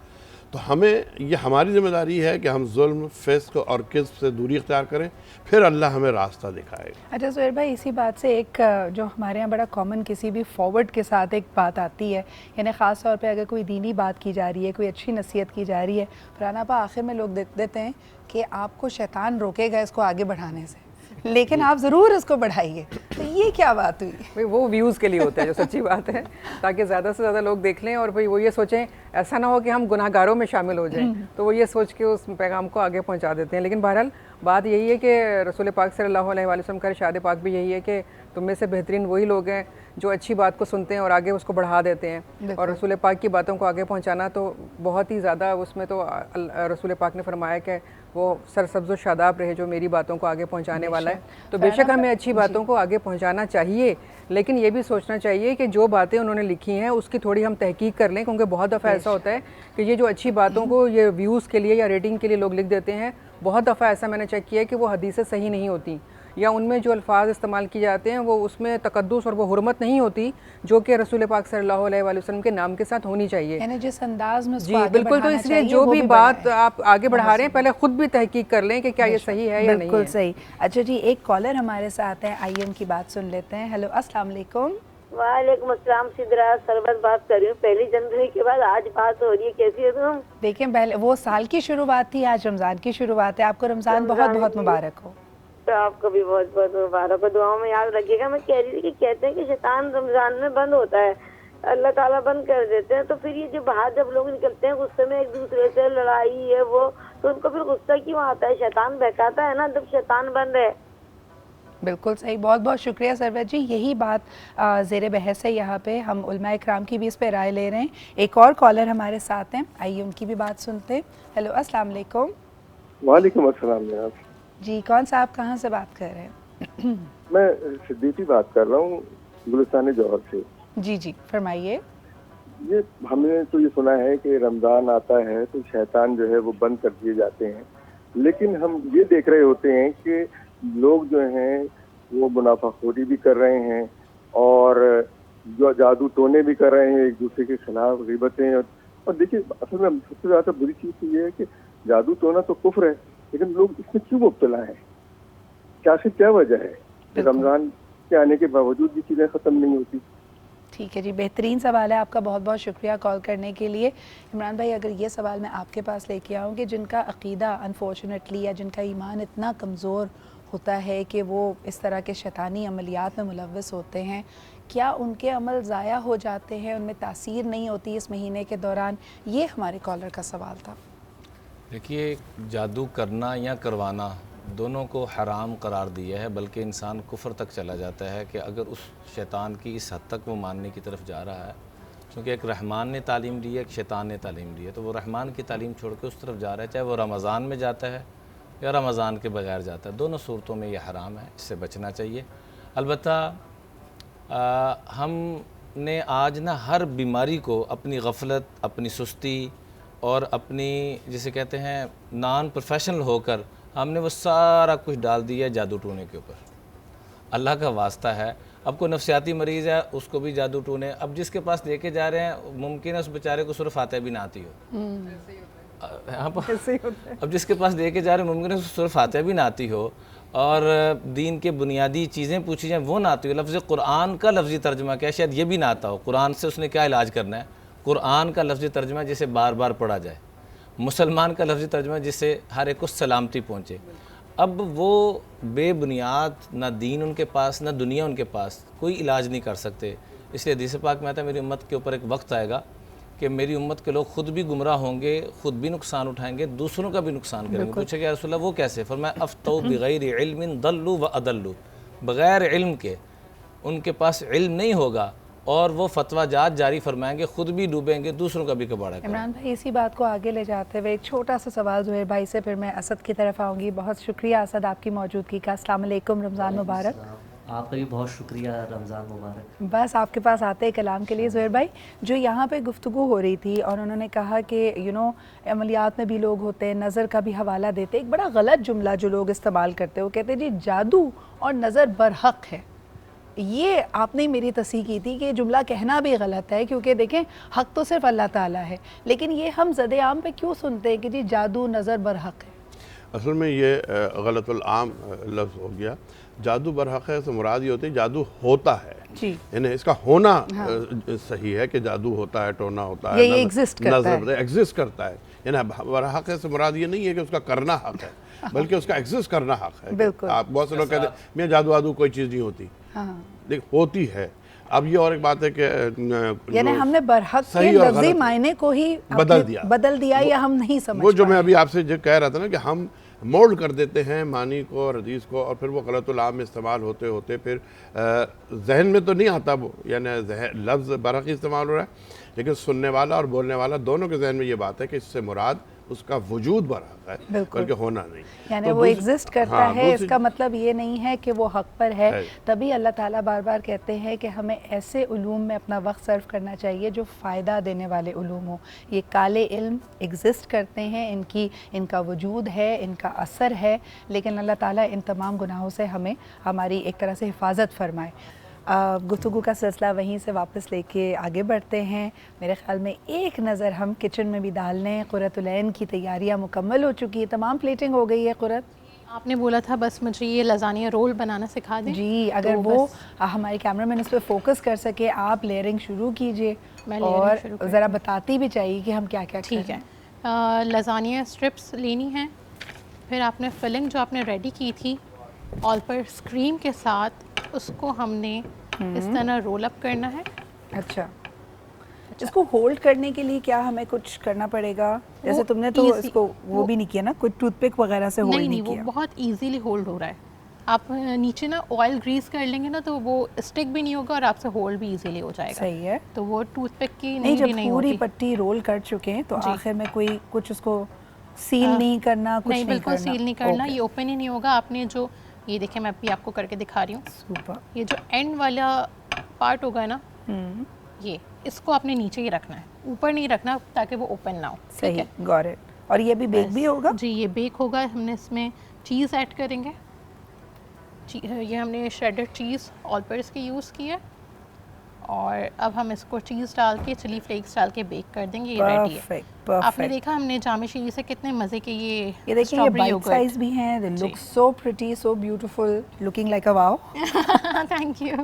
तो हमें ये हमारी ज़िम्मेदारी है कि हम जुल्म, फिस्क और किस्ब से दूरी इख्तियार करें, फिर अल्लाह हमें रास्ता दिखाएगा। अच्छा सुहेल भाई, इसी बात से एक जो हमारे यहाँ बड़ा कॉमन किसी भी फॉरवर्ड के साथ एक बात आती है, यानी ख़ास तौर पे अगर कोई दीनी बात की जा रही है, कोई अच्छी नसीहत की जा रही है, फरहान आपा आखिर में लोग देख देते हैं कि आपको शैतान रोकेगा इसको आगे बढ़ाने से, लेकिन आप ज़रूर इसको बढ़ाइए। तो ये क्या बात हुई? भाई वो व्यूज़ के लिए होता है, जो सच्ची बात है, ताकि ज़्यादा से ज़्यादा लोग देख लें और भाई वो ये सोचें, ऐसा ना हो कि हम गुनाहगारों में शामिल हो जाएं, तो वो ये सोच के उस पैगाम को आगे पहुंचा देते हैं। लेकिन बहरहाल बात यही है कि रसूल पाक सल्लल्लाहु अलैहि वसल्लम का इरशाद पाक भी यही है कि तुम में से बेहतरीन वही लोग हैं जो अच्छी बात को सुनते हैं और आगे उसको बढ़ा देते हैं। और रसूल पाक की बातों को आगे पहुंचाना तो बहुत ही ज़्यादा, उसमें तो रसूल पाक ने फरमाया कि वो सरसब्ज़ व शादाब रहे जो मेरी बातों को आगे पहुंचाने वाला है। तो बेशक हमें अच्छी बातों को आगे पहुंचाना चाहिए, लेकिन ये भी सोचना चाहिए कि जो बातें उन्होंने लिखी हैं उसकी थोड़ी हम तहकीक कर लें, क्योंकि बहुत दफ़ा ऐसा होता है कि ये जो अच्छी बातों को ये व्यूज़ के लिए या रेटिंग के लिए लोग लिख देते हैं, बहुत दफ़ा ऐसा मैंने चेक किया है कि वो हदीसें सही नहीं होती, या उनमें जो अल्फाज इस्तेमाल किए जाते हैं वो उसमें तकद्दुस और वो हुर्मत नहीं होती जो कि रसूल पाक सल्लल्लाहु अलैहि वसल्लम के नाम के साथ होनी चाहिए। यानी जिस अंदाज में जी बिल्कुल। तो इसलिए जो भी बात आप आगे बढ़ा रहे हैं पहले खुद भी तहकीक कर लें कि क्या ये सही है या नहीं है। बिल्कुल सही। अच्छा जी, एक कॉलर हमारे साथ है, आइए उनकी बात सुन लेते हैं। हेलो, अस्सलाम वालेकुम। वालेकुम अस्सलाम। सिद्रा सरबत बात कर रही हूँ। पहली जनवरी के बाद आज बात हो रही है, कैसी हो तुम? देखिए, पहले वो साल की शुरुआत थी, आज रमज़ान की शुरुआत है। आपको रमज़ान बहुत बहुत मुबारक हो। तो आपको भी बहुत बहुत मुबारक हो, दुआओं में याद रखिएगा। मैं कह रही थी कि कहते हैं कि शैतान रमजान में बंद होता है, अल्लाह ताला बंद कर देते हैं, तो फिर ये जो बाहर जब लोग निकलते हैं गुस्से में एक दूसरे से लड़ाई है वो, तो उनको फिर गुस्सा क्यों आता है? शैतान बहकाता है ना जब शैतान बंद है। बिल्कुल सही, बहुत बहुत शुक्रिया सरवत जी। यही बात ज़ेर बहस है यहाँ पे, हम उलमा इकराम की भी इस पे राय ले रहे हैं। एक और कॉलर हमारे साथ हैं, आइए उनकी भी बात सुनते हैं। हेलो, अस्सलाम वालेकुम। वालेकुम अस्सलाम जनाब जी, कौन सा आप कहाँ से बात कर रहे हैं? मैं सिद्दीकी बात कर रहा हूँ गुलिस्तान जौहर से। जी जी, फरमाइए। ये हमने तो ये सुना है कि रमज़ान आता है तो शैतान जो है वो बंद कर दिए जाते हैं, लेकिन हम ये देख रहे होते हैं कि लोग जो हैं वो मुनाफाखोरी भी कर रहे हैं और जो जादू टोने भी कर रहे हैं, एक दूसरे के खिलाफ गिबतें। और देखिए, असल में सबसे ज़्यादा बुरी चीज़ तो ये है कि जादू टोना तो कुफ्र है, लेकिन लोग इसमें क्यों मुब्तला हैं? क्या वजह है? रमज़ान के आने के बावजूद भी चीज़ें ख़त्म नहीं होती। ठीक है जी, बेहतरीन सवाल है आपका, बहुत बहुत शुक्रिया कॉल करने के लिए। इमरान भाई, अगर ये सवाल मैं आपके पास लेके आऊँ कि जिनका अक़ीदा अनफॉर्चुनेटली या जिनका ईमान इतना कमज़ोर होता है कि वो इस तरह के शैतानी अमलियात में मुलव्वस होते हैं, क्या उनके अमल ज़ाया हो जाते हैं, उनमें तासीर नहीं होती इस महीने के दौरान? ये हमारे कॉलर का सवाल था। देखिए, जादू करना या करवाना दोनों को हराम करार दिया है, बल्कि इंसान कुफ्र तक चला जाता है कि अगर उस शैतान की इस हद तक वो मानने की तरफ जा रहा है, क्योंकि एक रहमान ने तालीम दी है, एक शैतान ने तालीम दी है, तो वो रहमान की तालीम छोड़ के उस तरफ जा रहा है, चाहे वो रमज़ान में जाता है या रमज़ान के बगैर जाता है, दोनों सूरतों में ये हराम है, इससे बचना चाहिए। अलबत्ता हमने आज ना हर बीमारी को अपनी गफलत, अपनी सुस्ती और अपनी जिसे कहते हैं नॉन प्रोफेशनल होकर हमने वो सारा कुछ डाल दिया जादू टूने के ऊपर। अल्लाह का वास्ता है, अब कोई नफ्सियाती मरीज़ है उसको भी जादू टूने, अब जिसके पास लेके जा रहे हैं मुमकिन है उस बेचारे को सूरह फातिहा भी ना आती हो। यहाँ पर अब जिसके पास लेके जा रहे हैं मुमकिन है उसको सूरह फातिहा भी ना आती हो और दीन के बुनियादी चीज़ें पूछी जाएँ वो ना आती हो। लफ्ज़ कुरान का लफ्ज़ी तर्जुमा क्या, शायद ये भी ना आता हो। कुरान से उसने क्या इलाज करना है? कुरान का लफ्ज़ी तर्जुमा जिसे बार बार पढ़ा जाए, मुसलमान का लफ्ज़ी तर्जुमा जिससे हर एक को सलामती पहुँचे। अब वो बेबुनियाद, ना दीन उनके पास ना दुनिया उनके पास, कोई इलाज नहीं कर सकते। इसलिए हदीस पाक में आता है मेरी उम्मत के ऊपर एक वक्त आएगा कि मेरी उम्मत के लोग खुद भी गुमराह होंगे, खुद भी नुकसान उठाएंगे, दूसरों का भी नुकसान करेंगे। पूछे कि या रसूल अल्लाह वो कैसे? फरमाया अफ्तौ बिगैर इल्मिन दल्लु व अदल्लु, बग़ैर इल्म के उनके पास इल्म नहीं होगा और वो फतवा जात जारी फरमाएंगे, खुद भी डूबेंगे, दूसरों का भी कबाड़ा करेंगे। इमरान भाई, इसी बात को आगे ले जाते हुए एक छोटा सा सवाल ज़ुहैर भाई से, फिर मैं असद की तरफ आऊँगी। बहुत शुक्रिया असद आपकी मौजूदगी का। अस्सलाम वालेकुम, रमज़ान मुबारक। आपका भी बहुत शुक्रिया, रमज़ान मुबारक। बस आपके पास आते कलाम के लिए ज़ुहैर भाई, जो यहाँ पे गुफ्तगू हो रही थी और उन्होंने कहा कि अमलियात में भी लोग होते हैं, नज़र का भी हवाला देते। एक बड़ा गलत जुमला जो लोग इस्तेमाल करते हैं, वो कहते हैं जी जादू और नज़र बरहक है। ये आपने मेरी तस्हीह की थी कि जुमला कहना भी गलत है, क्योंकि देखें हक़ तो सिर्फ अल्लाह ताला है, लेकिन ये हम ज़द आम पे क्यों सुनते हैं कि जी जादू नज़र बरहक है? असल में ये गलतुल आम लफ्ज़ हो गया। जादू बरहक है से मुराद ये होती है जादू होता है जी, यानी इसका होना हाँ। सही है कि जादू होता है, टोना होता है, ये एग्जिस्ट करता है। यानी बरहक है से मुराद ये नहीं है कि उसका करना हक है, बल्कि उसका एग्जिस्ट करना हक है। बिल्कुल। आप बहुत से लोग कहते हैं मैं जादू वादू कोई चीज़ नहीं होती, लेकिन होती है। अब ये और एक बात है कि यानी हमने बरहक के लफ्ज़ी मायने को ही बदल दिया या हम नहीं समझ वो जो मैं अभी आपसे जो कह रहा था ना कि हम मोल्ड कर देते हैं मानी को और हदीस को, और फिर वो गलतुल आम में इस्तेमाल होते होते फिर जहन में तो नहीं आता वो, यानी लफ्ज़ बरहक इस्तेमाल हो रहा है, लेकिन सुनने वाला और बोलने वाला दोनों के जहन में ये बात है कि इससे मुराद उसका वजूद बरहक है, बल्कि होना नहीं। यानी वो एग्जिस्ट करता है, इसका मतलब ये नहीं है कि वो हक पर है। तभी अल्लाह ताला बार बार कहते हैं कि हमें ऐसे उलूम में अपना वक्त सर्व करना चाहिए जो फ़ायदा देने वाले उलूम हो। ये काले इल्म एग्जिस्ट करते हैं, इनका वजूद है, इनका असर है, लेकिन अल्लाह ताला इन तमाम गुनाहों से हमें हमारी एक तरह से हिफाजत फरमाए। गुफ्तगू का सिलसिला वहीं से वापस लेके आगे बढ़ते हैं। मेरे ख़्याल में एक नज़र हम किचन में भी डाल लें। क़ुर्रतुल ऐन की तैयारियां मुकम्मल हो चुकी है, तमाम प्लेटिंग हो गई है। क़ुर्रत, आपने बोला था बस मुझे ये लज़ानिया रोल बनाना सिखा दें। जी, अगर तो वो हमारे कैमरामैन इस पर फोकस कर सके, आप लेयरिंग शुरू कीजिए और ज़रा बताती भी चाहिए कि हम क्या क्या ठीक है। लज़ानिया स्ट्रिप्स लेनी है, फिर आपने फिलिंग जो आपने रेडी की थी ऑल पर स्क्रीम के साथ उसको हमने इस तरह रोल अप करना है। अच्छा, इसको होल्ड करने के लिए क्या हमें कुछ करना पड़ेगा? जैसे तुमने तो इसको वो भी नहीं किया ना, कोई टूथपिक वगैरह से होल्ड नहीं किया? वो बहुत इजीली होल्ड हो रहा है। आप नीचे ना ऑयल ग्रीस कर लेंगे ना तो वो स्टिक भी नहीं होगा और आपसे होल्ड भी इजीली हो जाएगा। सही है। तो वो टूथपिक की नहीं, जब पूरी पट्टी रोल कर चुके हैं तो आखिर में कोई कुछ उसको सील नहीं करना, कुछ नहीं बिल्कुल सील नहीं करना, ये ओपन ही नहीं होगा। आपने जो ये देखिए मैं अभी आपको करके दिखा रही हूँ। सुपर। ये जो एंड वाला पार्ट होगा ना, ये इसको आपने नीचे ही रखना है, ऊपर नहीं रखना ताकि वो ओपन ना हो। सही है, गॉट इट। और ये भी बेक भी होगा? जी, ये बेक होगा। हमने इसमें चीज़ ऐड करेंगे। ये हमने श्रेडेड चीज़ ऑल पर्स की यूज़ की है और अब हम इसको चीज़ डाल के चिली फ्लेक्स डाल के बेक कर देंगे। ये रेडी है। आपने देखा हमने जामे शीरी से कितने मज़े के ये देखिए, ये बाइट साइज भी हैं। They look so pretty, so beautiful, looking like a wow. Thank you.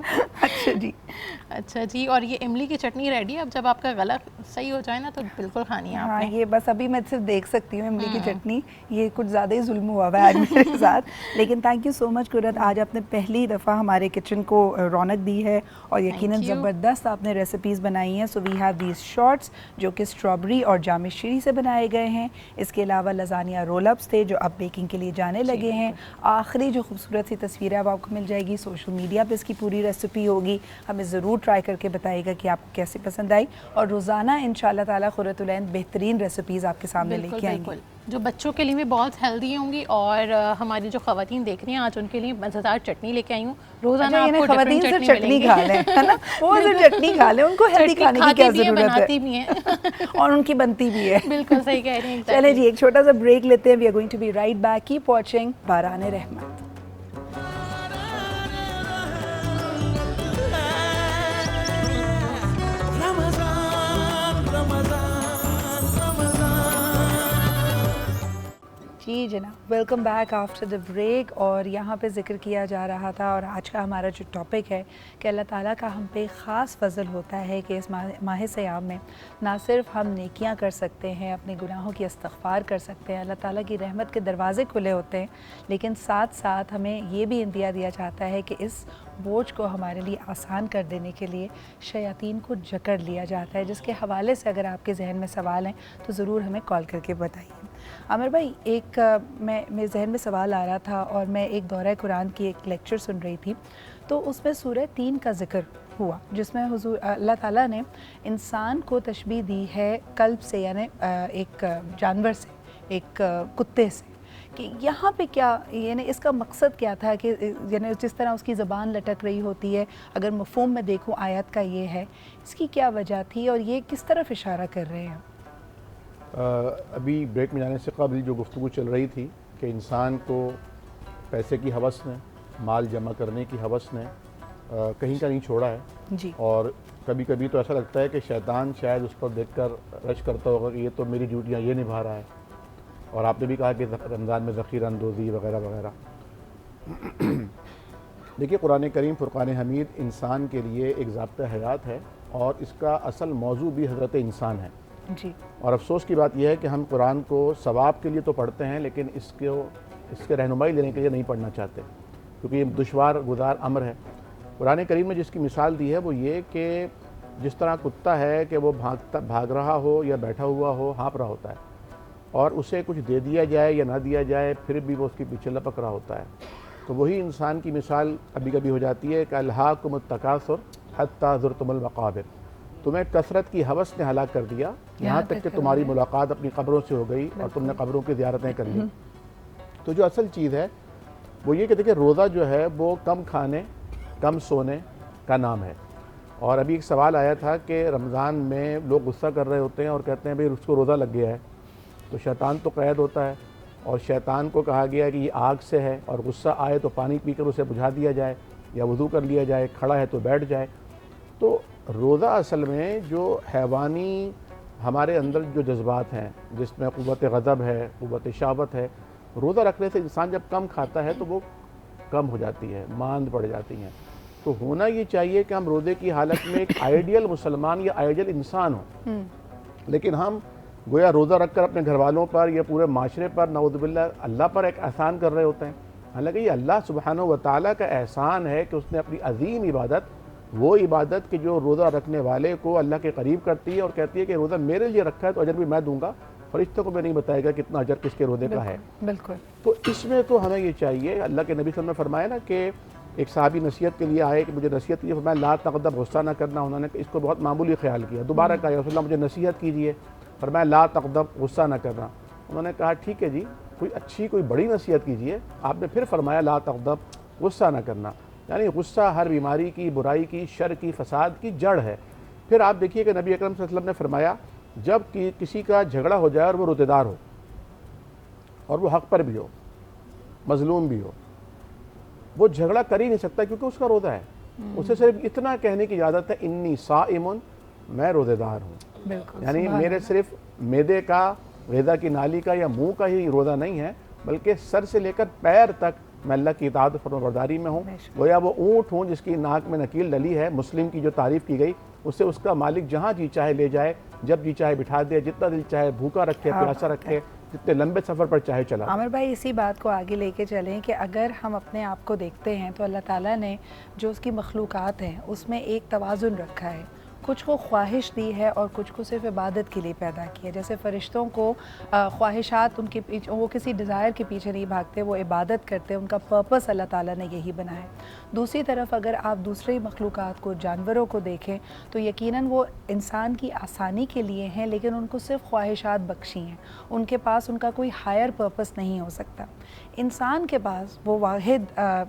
अच्छा जी, और ये इमली की चटनी रेडी है। अब जब आपका गला सही हो जाए ना तो बिल्कुल खानी है आपने। हाँ, ये बस अभी मैं सिर्फ देख सकती हूँ इमली की चटनी। ये कुछ ज़्यादा ही जुल्म हुआ है आज मेरे साथ, लेकिन थैंक यू सो मच कुर्रत। आज आपने पहली दफ़ा हमारे किचन को रौनक दी है और यकीनन ज़बरदस्त आपने रेसिपीज़ बनाई हैं। So we have these shorts जो कि स्ट्रॉबेरी और जामे शीरी से बनाए गए हैं। इसके अलावा लज़ानिया रोल अप्स थे जो अब बेकिंग के लिए जाने लगे हैं। आखिरी जो खूबसूरत सी तस्वीर है अब आपको मिल जाएगी, सोशल मीडिया पे इसकी पूरी रेसिपी होगी। हमें ज़रूर ट्राई करके बताइएगा कि आपको कैसे पसंद आई और रोज़ाना इंशाल्लाह ताला क़ुर्रतुल ऐन बेहतरीन रेसिपीज़ आपके सामने लेके आएंगे जो बच्चों के लिए भी बहुत हेल्दी होंगी। और हमारी जो ख़वातीन देख रही हैं आज उनके लिए मज़ेदार चटनी लेके आई हूँ। रोज़ाना आपको ख़वातीन सिर्फ चटनी खा लें, है ना? वो सिर्फ चटनी खा लें, उनको हेल्दी खाने की क्या ज़रूरत है? और उनकी बनती भी है। बिल्कुल सही कह रही हैं। चले जी, एक छोटा सा ब्रेक लेते हैं। We are going to be right back. Keep watching Barane Rahmat. जी जनाब, welcome back after the break. और यहाँ पे ज़िक्र किया जा रहा था और आज का हमारा जो टॉपिक है कि अल्लाह ताला का हम पे ख़ास फजल होता है कि इस माह सियाम में ना सिर्फ हम नेकियां कर सकते हैं, अपने गुनाहों की इस्तग़फ़ार कर सकते हैं, अल्लाह ताला की रहमत के दरवाज़े खुले होते हैं, लेकिन साथ साथ हमें ये भी इंदिया दिया जाता है कि इस बोझ को हमारे लिए आसान कर देने के लिए शयातीन को जकड़ लिया जाता है, जिसके हवाले से अगर आपके जहन में सवाल हैं तो ज़रूर हमें कॉल करके बताइए। आमिर भाई, एक मेरे जहन में सवाल आ रहा था और मैं एक दौरा कुरान की एक लेक्चर सुन रही थी, तो उसमें सूरह 3 का ज़िक्र हुआ जिसमें हुज़ूर अल्लाह ताला ने इंसान को तशबीह दी है कल्ब से, यानी एक जानवर से, एक कुत्ते से, कि यहाँ पे क्या यानी इसका मकसद क्या था कि यानी जिस तरह उसकी ज़बान लटक रही होती है, अगर मफ़हूम में देखूँ आयत का ये है, इसकी क्या वजह थी और ये किस तरफ इशारा कर रहे हैं? अभी ब्रेक में जाने से कबल जो गुफ्तगू चल रही थी कि इंसान को पैसे की हवस ने, माल जमा करने की हवस ने कहीं का नहीं छोड़ा है जी। और कभी कभी तो ऐसा लगता है कि शैतान शायद उस पर देखकर रश करता होगा कि ये तो मेरी ड्यूटियाँ ये निभा रहा है। और आपने भी कहा कि रमज़ान में ज़ख़ीरा अंदोज़ी वगैरह वगैरह। देखिए, कुरान करीम फ़ुरक़ान हमीद इंसान के लिए एक ज़ाब्ता हयात है और इसका असल मौजू भी हज़रत इंसान है जी। और अफसोस की बात यह है कि हम कुरान को सवाब के लिए तो पढ़ते हैं, लेकिन इसके रहनुमाई लेने के लिए नहीं पढ़ना चाहते, क्योंकि ये दुश्वार गुज़ार अमर है। कुरान करीम में जिसकी मिसाल दी है वो ये कि जिस तरह कुत्ता है कि वो भाग रहा हो या बैठा हुआ हो, हाँप रहा होता है, और उसे कुछ दे दिया जाए या ना दिया जाए फिर भी वो उसके पीछे लपक रहा होता है। तो वही इंसान की मिसाल कभी कभी हो जाती है कि अल्हाकुमुत तकासुर हत्ता ज़ुरतुमुल मक़ाबिर, तुम्हें कसरत की हवस ने हलाक कर दिया, यहाँ तक कि तुम्हारी मुलाकात अपनी कब्रों से हो गई और तुमने कब्रों की ज़ियारतें कर ली। तो जो असल चीज़ है वो ये कि देखिए, रोज़ा जो है वो कम खाने कम सोने का नाम है। और अभी एक सवाल आया था कि रमज़ान में लोग गुस्सा कर रहे होते हैं और कहते हैं भाई उसको रोज़ा लग गया है, तो शैतान तो कैद होता है और शैतान को कहा गया है कि ये आग से है और गुस्सा आए तो पानी पीकर उसे बुझा दिया जाए या वज़ू कर लिया जाए, खड़ा है तो बैठ जाए। तो रोज़ा असल में जो हैवानी हमारे अंदर जो जज्बात हैं, जिसमें क़ुव्वत ग़ज़ब है, क़ुव्वत शहावत है, रोज़ा रखने से इंसान जब कम खाता है तो वो कम हो जाती है, मांद पड़ जाती हैं। तो होना ये चाहिए कि हम रोज़े की हालत में एक आइडियल मुसलमान या आइडियल इंसान हो, लेकिन हम गोया रोज़ा रखकर अपने घर वालों पर या पूरे माशरे पर नऊज़ुबिल्लाह अल्लाह पर एक एहसान कर रहे होते हैं। हालांकि ये अल्लाह सुब्हानहू व तआला का एहसान है कि उसने अपनी अजीम इबादत, वो इबादत कि जो रोज़ा रखने वाले को अल्लाह के करीब करती है और कहती है कि रोज़ा मेरे लिए रखा है तो अजर भी मैं दूंगा, फरिश्तों को मैं नहीं बताएगा कितना अजर किसके रोज़े का है। बिल्कुल। तो इसमें तो हमें ये चाहिए, अल्लाह के नबी सल्लल्लाहु अलैहि वसल्लम ने फरमाया ना कि एक साहबी नसीहत के लिए आए कि मुझे नसीहत कीजिए, फरमाया ला तग़दब, गुस्सा ना करना। उन्होंने इसको बहुत मामूली ख्याल किया, दोबारा कहा या रसूल अल्लाह मुझे नसीहत कीजिए, फरमाया ला तग़दब, गुस्सा ना करना। उन्होंने कहा ठीक है जी, कोई अच्छी कोई बड़ी नसीहत कीजिए। आपने फिर फरमाया ला तग़दब, गुस्सा ना करना। यानी गुस्सा हर बीमारी की, बुराई की, शर की, फसाद की जड़ है। फिर आप देखिए कि नबी अकरम सल्लल्लाहु अलैहि वसल्लम ने फरमाया जब कि किसी का झगड़ा हो जाए और वो रोतेदार हो और वो हक़ पर भी हो, मज़लूम भी हो, वो झगड़ा कर ही नहीं सकता क्योंकि उसका रोज़ा है। उसे सिर्फ इतना कहने की इजाज़त है इन्नी साइमुन, मैं रोज़ेदार हूँ। यानी मेरे सिर्फ मैदे का, ग़िज़ा की नाली का या मुंह का ही रोज़ा नहीं है, बल्कि सर से लेकर पैर तक मैं अल्लाह की इताअत फरमाबरदारी में हूँ। गोया वो ऊँट हूँ जिसकी नाक में नकील डली है। मुस्लिम की जो तारीफ़ की गई उससे उसका मालिक जहाँ जी चाहे ले जाए, जब जी चाहे बिठा दे, जितना दिल चाहे भूखा रखे, प्यासा रखे, जितने लंबे सफ़र पर चाहे चला। आमिर भाई, इसी बात को आगे लेके चलें कि अगर हम अपने आप को देखते हैं तो अल्लाह ताला ने जो उसकी मखलूक़ात हैं उसमें एक तवाज़ुन रखा है। कुछ को ख्वाहिश दी है और कुछ को सिर्फ इबादत के लिए पैदा किया। जैसे फ़रिश्तों को ख्वाहिशात उनके पीछे, वो किसी डिज़ायर के पीछे नहीं भागते, वो इबादत करते, उनका पर्पस अल्लाह ताला ने यही बनाया है। दूसरी तरफ अगर आप दूसरी मखलूक़ात को, जानवरों को देखें तो यकीनन वो इंसान की आसानी के लिए हैं, लेकिन उनको सिर्फ ख्वाहिशात बख्शी हैं, उनके पास उनका कोई हायर पर्पस नहीं हो सकता। इंसान के पास वो वाहिद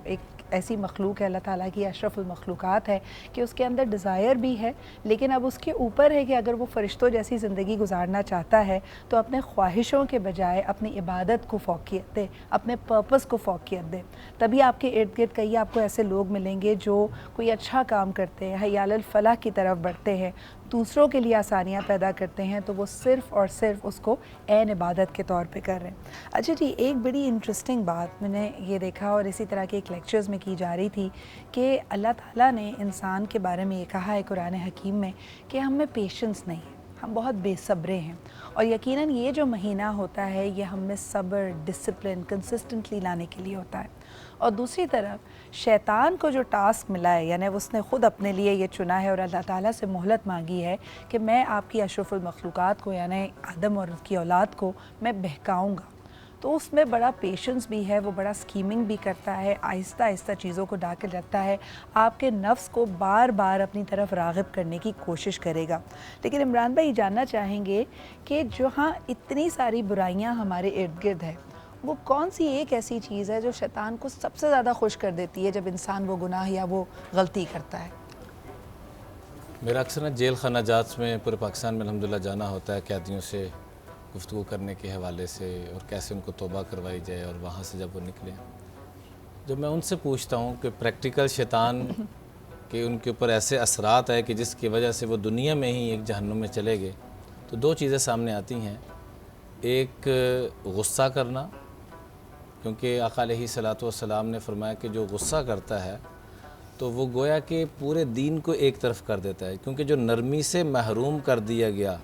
एक ऐसी मखलूक है, अल्लाह ताला की अशरफुल मखलूक़ात है कि उसके अंदर डिज़ायर भी है, लेकिन अब उसके ऊपर है कि अगर वो फ़रिश्तों जैसी ज़िंदगी गुजारना चाहता है तो अपने ख्वाहिशों के बजाय अपनी इबादत को फ़ौक़ियत दे, अपने पर्पस को फ़ौक़ियत दे। तभी आपके इर्द गिर्द कई आपको ऐसे लोग मिलेंगे जो कोई अच्छा काम करते हैं, हय्या अलल फ़लाह की तरफ बढ़ते हैं, दूसरों के लिए आसानियाँ पैदा करते हैं तो वो सिर्फ़ और सिर्फ उसको ऐन इबादत के तौर पे कर रहे हैं। अच्छा जी, एक बड़ी इंटरेस्टिंग बात मैंने ये देखा और इसी तरह के एक लेक्चर्स में की जा रही थी कि अल्लाह ताला ने इंसान के बारे में ये कहा है कुरान हकीम में कि हम में पेशेंस नहीं है, हम बहुत बेसब्रे हैं। और यकीनन ये जो महीना होता है ये हम में सब्र, डिसिप्लिन कंसिस्टेंटली लाने के लिए होता है। और दूसरी तरफ शैतान को जो टास्क मिला है, यानी उसने ख़ुद अपने लिए ये चुना है और अल्लाह ताला से मोहलत मांगी है कि मैं आपकी अशरफुल मखलूक़ात को यानी आदम और उसकी औलाद को मैं बहकाऊँगा, तो उसमें बड़ा पेशेंस भी है, वो बड़ा स्कीमिंग भी करता है, आहिस्ता आहिस्ता चीज़ों को डाल रखता है, आपके नफ्स को बार बार अपनी तरफ राग़िब करने की कोशिश करेगा। लेकिन इमरान भाई जानना चाहेंगे कि जहाँ इतनी सारी बुराइयाँ हमारे इर्द गिर्द है, वो कौन सी एक ऐसी चीज़ है जो शैतान को सबसे ज़्यादा खुश कर देती है जब इंसान वो गुनाह या वो गलती करता है? मेरा अक्सर ना जेल खाना जात में पूरे पाकिस्तान में अल्हम्दुलिल्लाह जाना होता है कैदियों से गुफ्तगू करने के हवाले से और कैसे उनको तौबा करवाई जाए। और वहाँ से जब वो निकले, जब मैं उनसे पूछता हूँ कि प्रैक्टिकल शैतान के उनके ऊपर ऐसे असरात है कि जिसकी वजह से वो दुनिया में ही एक जहन्नुम में चले गए, तो दो चीज़ें सामने आती हैं। एक गुस्सा करना, क्योंकि आका अलैहिस्सलातु वस्सलाम ने फरमाया कि जो गुस्सा करता है तो वो गोया कि पूरे दीन को एक तरफ कर देता है, क्योंकि जो नरमी से महरूम कर दिया गया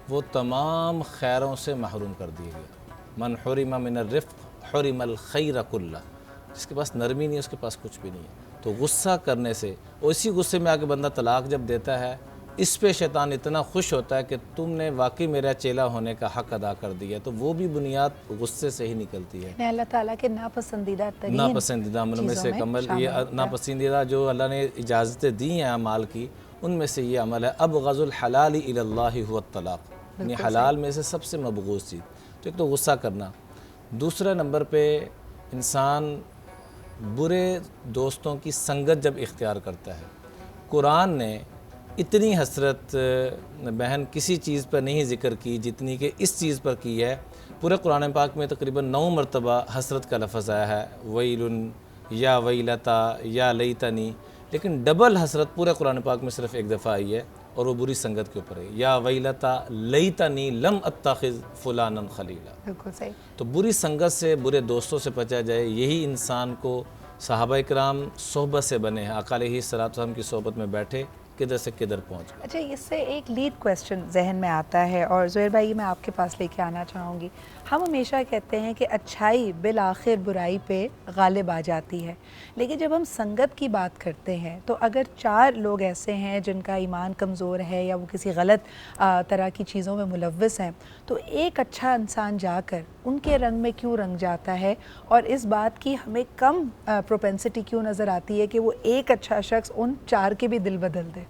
वो तमाम खैरों से महरूम कर दिया गया। मन हुरिमा मिनर रिफ़्क़ हुरिमल खैर कुल्ला, जिसके पास नरमी नहीं उसके पास कुछ भी नहीं है। तो गुस्सा करने से, उसी गुस्से में आके बंदा तलाक जब देता है, इस पे शैतान इतना खुश होता है कि तुमने वाकई मेरा चेला होने का हक़ अदा कर दिया। तो वो भी बुनियाद गुस्से से ही निकलती है। अल्लाह ताला के नापसंदीदा अमलों में से कमल, ये नापसंदीदा जो अल्लाह ने इजाज़तें दी हैं अमाल की, उनमें से ये अमल है। अब गज़ुल हलाल इलल्लाहि हुवा तलाक़, यानी हलाल में से सबसे मबगूज़ चीज़। तो एक तो गुस्सा करना, दूसरा नंबर पे इंसान बुरे दोस्तों की संगत जब इख्तियार करता है। कुरान ने इतनी हसरत बहन किसी चीज़ पर नहीं ज़िक्र की जितनी कि इस चीज़ पर की है। पूरे कुरान पाक में तकरीबन 9 मरतबा हसरत का लफ्ज़ आया है, वैलुन या वैलता या लईतनी, लेकिन डबल हसरत पूरे कुरान पाक में सिर्फ एक दफ़ा आई है और वो बुरी संगत के ऊपर है। या वैलता लईतनी लम अत्तखिज़ फुलानन खलीला। बिल्कुल सही। तो बुरी संगत से, बुरे दोस्तों से बचा जाए, यही इंसान को सहाबा इकराम सोहबत से बने हैं। आका अलैहिस्सलाम की सोहबत में बैठे, किधर से किधर पहुँच गए। अच्छा, इससे एक लीड क्वेश्चन जहन में आता है और ज़ुहैर भाई मैं आपके पास लेके आना चाहूँगी। हम हमेशा कहते हैं कि अच्छाई बिल आखिर बुराई पे गालिब आ जाती है, लेकिन जब हम संगत की बात करते हैं तो अगर 4 लोग ऐसे हैं जिनका ईमान कमज़ोर है या वो किसी गलत तरह की चीज़ों में मुलव्वस हैं, तो एक अच्छा इंसान जाकर उनके रंग में क्यों रंग जाता है और इस बात की हमें कम प्रोपेंसिटी क्यों नज़र आती है कि वो एक अच्छा शख्स उन 4 के भी दिल बदल दे?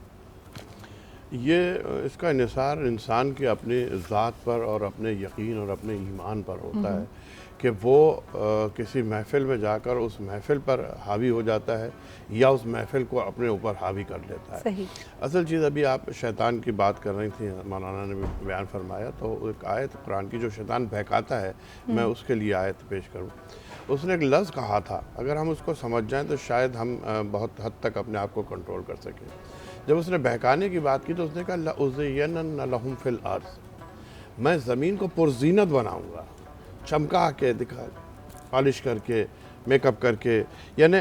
ये इसका इन्हिसार इंसान के अपने ज़ात पर और अपने यकीन और अपने ईमान पर होता है कि वो किसी महफ़िल में जाकर उस महफ़िल पर हावी हो जाता है या उस महफ़िल को अपने ऊपर हावी कर लेता है। सही। असल चीज़, अभी आप शैतान की बात कर रही थी, मौलाना ने भी बयान फरमाया, तो एक आयत कुरान की जो शैतान बहकाता है, मैं उसके लिए आयत पेश करूँ। उसने एक लफ्ज़ कहा था, अगर हम उसको समझ जाएँ तो शायद हम बहुत हद तक अपने आप को कंट्रोल कर सकें। जब उसने बहकाने की बात की तो उसने कहा लउज़य्यनन्ना लहुम फिल अर्ज़, मैं ज़मीन को पुरज़ीनत बनाऊँगा, चमका के, दिखा पॉलिश करके, मेकअप करके, यानी